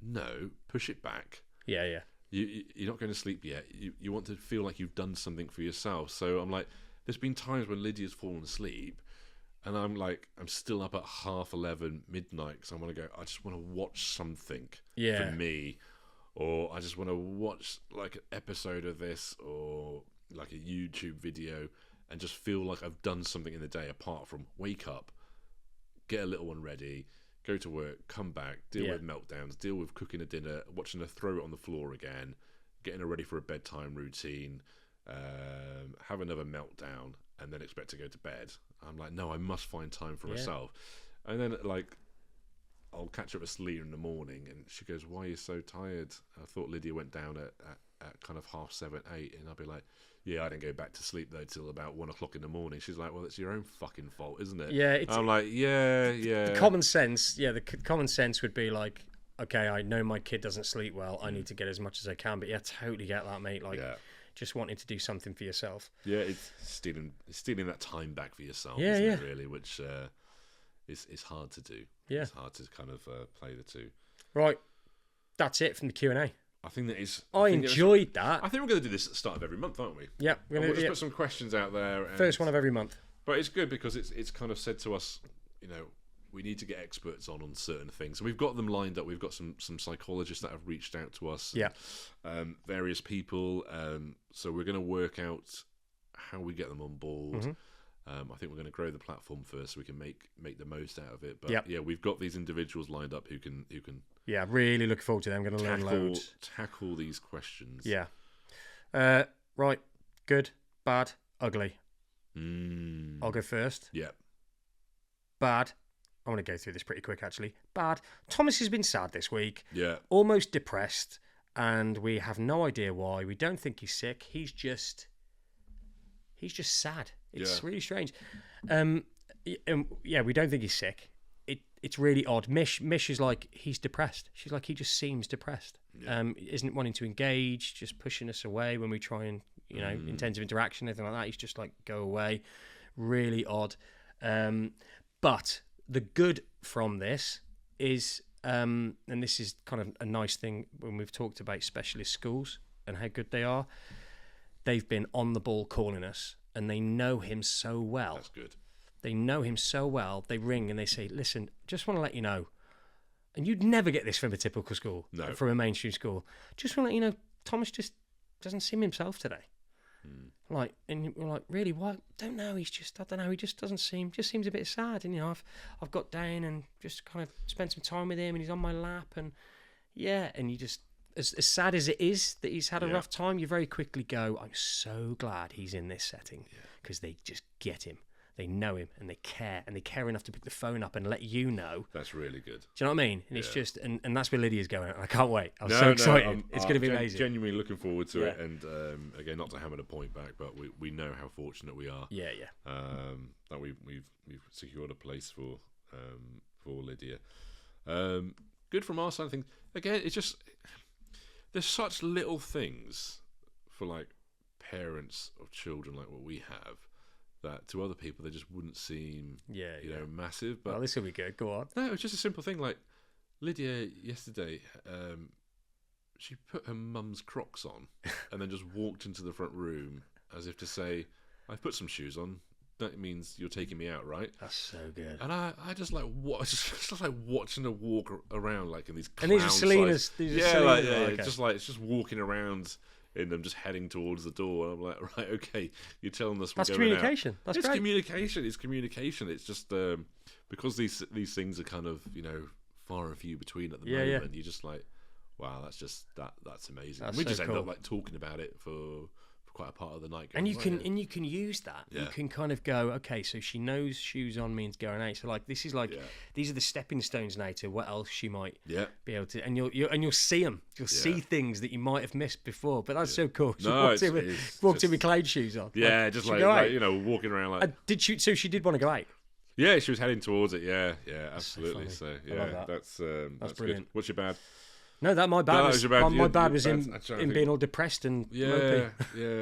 no, push it back. Yeah. You're not going to sleep yet. You want to feel like you've done something for yourself. So I'm like, there's been times when Lydia's fallen asleep, and I'm like, I'm still up at 11:30, midnight, because I want to go, I just want to watch something for me. Or I just want to watch like an episode of this or like a YouTube video and just feel like I've done something in the day apart from wake up, get a little one ready, go to work, come back, deal with meltdowns, deal with cooking a dinner, watching her throw it on the floor again, getting her ready for a bedtime routine, have another meltdown, and then expect to go to bed. I'm like, no, I must find time for myself. And then like, I'll catch up with Lydia in the morning, and she goes, why are you so tired? I thought Lydia went down at kind of 7:30, 8, and I'll be like, yeah, I didn't go back to sleep though till about 1 o'clock in the morning. She's like, well, it's your own fucking fault, isn't it? Yeah. I'm like, yeah. The common sense, the common sense would be like, okay, I know my kid doesn't sleep well. I need to get as much as I can. But totally get that, mate. Like, just wanting to do something for yourself. Yeah, it's stealing that time back for yourself, isn't it, really? Which is hard to do. Yeah. It's hard to kind of play the two. Right. That's it from the Q&A. I think that is. I enjoyed that. I think we're going to do this at the start of every month, aren't we? Yeah, we'll just put some questions out there. And, first one of every month. But it's good because it's kind of said to us, we need to get experts on certain things. So we've got them lined up. We've got some psychologists that have reached out to us. Yeah. Various people. So we're going to work out how we get them on board. Mm-hmm. I think we're going to grow the platform first so we can make the most out of it. But we've got these individuals lined up who can. Yeah, really looking forward to them. I'm going to learn loads. Tackle these questions. Yeah. Right. Good. Bad. Ugly. I'll go first. Yeah. Bad. I want to go through this pretty quick, actually. Bad. Thomas has been sad this week. Yeah. Almost depressed, and we have no idea why. We don't think he's sick. He's just sad. It's really strange. We don't think he's sick. It's really odd. Mish is like, he's depressed. She's like, he just seems depressed. Yeah. Isn't wanting to engage, just pushing us away when we try and, intensive interaction, anything like that. He's just like, go away. Really odd. But the good from this is, and this is kind of a nice thing when we've talked about specialist schools and how good they are, they've been on the ball calling us, and they know him so well. That's good. They know him so well. They ring and they say, listen, just want to let you know, and you'd never get this from a typical school, from a mainstream school. Just want to let you know, Thomas just doesn't seem himself today. Like, and we're like, really? What? Don't know. He's just, I don't know. He just seems a bit sad. And I've got down and just kind of spent some time with him, and he's on my lap, and and you just, as sad as it is that he's had a rough time, you very quickly go, I'm so glad he's in this setting because they just get him. they know him and they care enough to pick the phone up and let you know. That's really good. Do you know what I mean? And it's just, and that's where Lydia's going. I can't wait. I'm so excited. It's going to be amazing. Genuinely looking forward to it. And again, not to hammer the point back, but we know how fortunate we are. Yeah. That we've secured a place for Lydia. Good from our side of things. Again, it's just there's such little things for like parents of children like what we have that to other people they just wouldn't seem massive. But this will be good. Go on. No, it's just a simple thing. Like Lydia yesterday, she put her mum's Crocs on and then just walked into the front room as if to say, "I've put some shoes on. That means you're taking me out, right?" That's so good. And I just like just like watching her walk around like in these clown and these are Selena's. It's just walking around in them, just heading towards the door. And I'm like, right, okay, you're telling us we're that's going communication. Out. That's it's great. communication. It's communication. It's just because these things are kind of far and few between at the moment. You're just like, wow, that's amazing. That's we so just cool. end up like talking about it for quite a part of the night. And you can use that. Yeah. You can kind of go, okay, so she knows shoes on means going out. So like this is like these are the stepping stones now to what else she might be able to. And you'll see them. You'll see things that you might have missed before. But that's so cool. She walked in with Clyde shoes on. Yeah, like, just like walking around like. So she did want to go out. Yeah, she was heading towards it. Yeah, absolutely. So that's brilliant. Good. What's your bad? No, my bad was my bad was in being all depressed and mopey.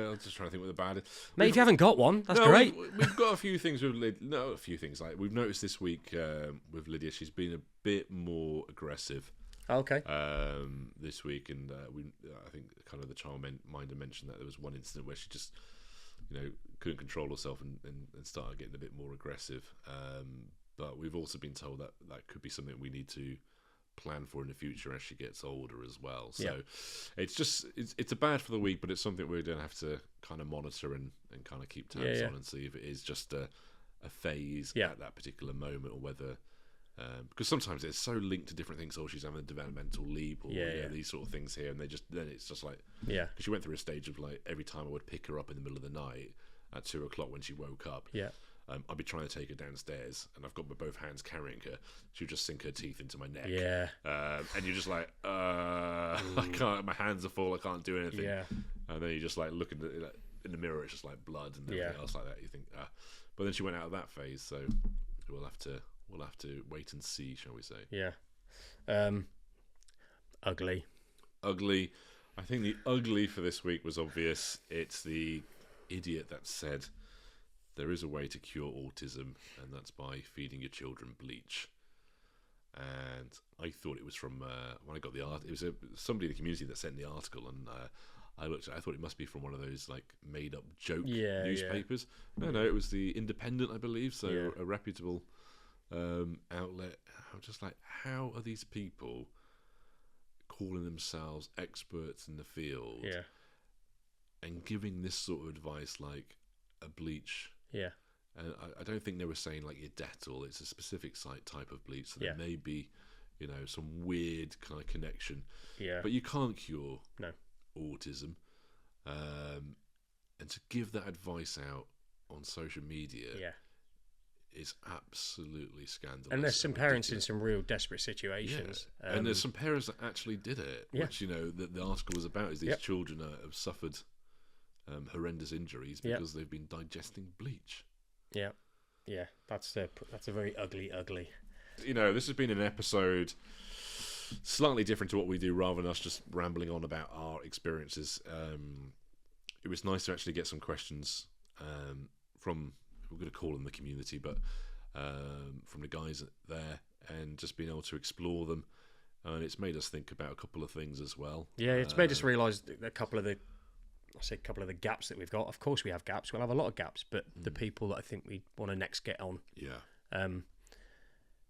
I was just trying to think what the bad is. Mate, if you haven't got one, that's great. We've got a few things with Lydia. No, a few things. Like we've noticed this week with Lydia, she's been a bit more aggressive. Okay. This week, and I think kind of the childminder mentioned that there was one incident where she just, couldn't control herself and started getting a bit more aggressive. But we've also been told that could be something we need to plan for in the future as she gets older as well. So it's a bad for the week, but it's something we're going to have to kind of monitor and kind of keep tabs on and see if it is just a phase at that particular moment, or whether because sometimes it's so linked to different things. She's having a developmental leap, or these sort of things here, and then it's just like because she went through a stage of like every time I would pick her up in the middle of the night at 2:00 when she woke up. I'd be trying to take her downstairs, and I've got my both hands carrying her. She would just sink her teeth into my neck. And you're just like, I can't. My hands are full. I can't do anything. And then you just like look in the mirror. It's just like blood and everything else like that. You think, but then she went out of that phase. So we'll have to wait and see, shall we say? Ugly. I think the ugly for this week was obvious. It's the idiot that said there is a way to cure autism, and that's by feeding your children bleach. And I thought it was from when I got the art. It was somebody in the community that sent the article, and I looked. I thought it must be from one of those like made-up joke newspapers. No, it was the Independent, I believe. So a reputable outlet. I'm just like, how are these people calling themselves experts in the field and giving this sort of advice like a bleach? And I don't think they were saying like your Dettol. It's a specific type of bleach, so there may be, some weird kind of connection. But you can't cure autism. And to give that advice out on social media is absolutely scandalous. And there's some parents in some real desperate situations. And there's some parents that actually did it, which the article was about. Is these children have suffered horrendous injuries because they've been digesting bleach. That's a very ugly. This has been an episode slightly different to what we do, rather than us just rambling on about our experiences. It was nice to actually get some questions from, we're going to call them the community, but from the guys there, and just being able to explore them. And it's made us think about a couple of things as well. It's made us realise a couple of the gaps that we've got. Of course we have gaps. We'll have a lot of gaps, but the people that I think we want to next get on.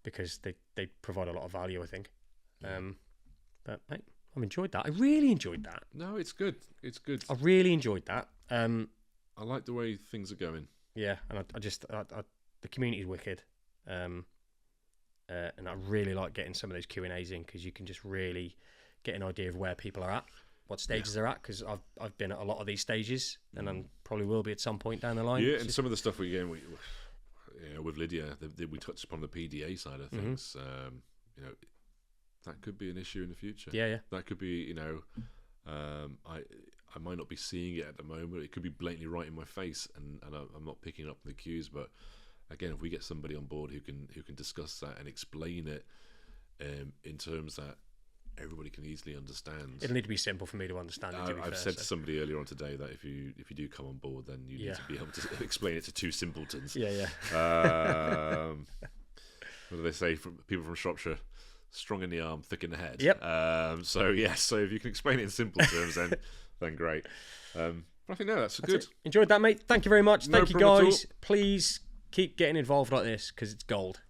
Because they provide a lot of value, I think. But mate, I've enjoyed that. I really enjoyed that. No, it's good. It's good. I really enjoyed that. I like the way things are going. Yeah, and I just the community's wicked. And I really like getting some of those Q&As in, because you can just really get an idea of where people are at, what stages they're at, because I've been at a lot of these stages, and I probably will be at some point down the line. Yeah, and some of the stuff we get, with Lydia, we touched upon the PDA side of things. That could be an issue in the future. Yeah. That could be, I might not be seeing it at the moment. It could be blatantly right in my face, and I'm not picking up the cues. But again, if we get somebody on board who can discuss that and explain it in terms that everybody can easily understand, it'll need to be simple for me to understand. I've said to somebody earlier on today that if you do come on board, then you need to be able to explain it to two simpletons. Yeah. What do they say? People from Shropshire. Strong in the arm, thick in the head. Yep. So if you can explain it in simple terms, then great. But I think that's good. It. Enjoyed that, mate. Thank you very much. No Thank you, problem guys. Please keep getting involved like this because it's gold.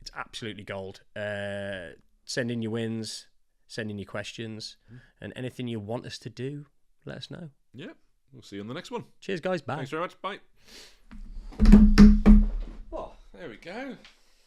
It's absolutely gold. Send in your wins, send in your questions, and anything you want us to do, let us know. Yeah. We'll see you on the next one. Cheers, guys. Bye. Thanks very much. Bye. Oh, there we go.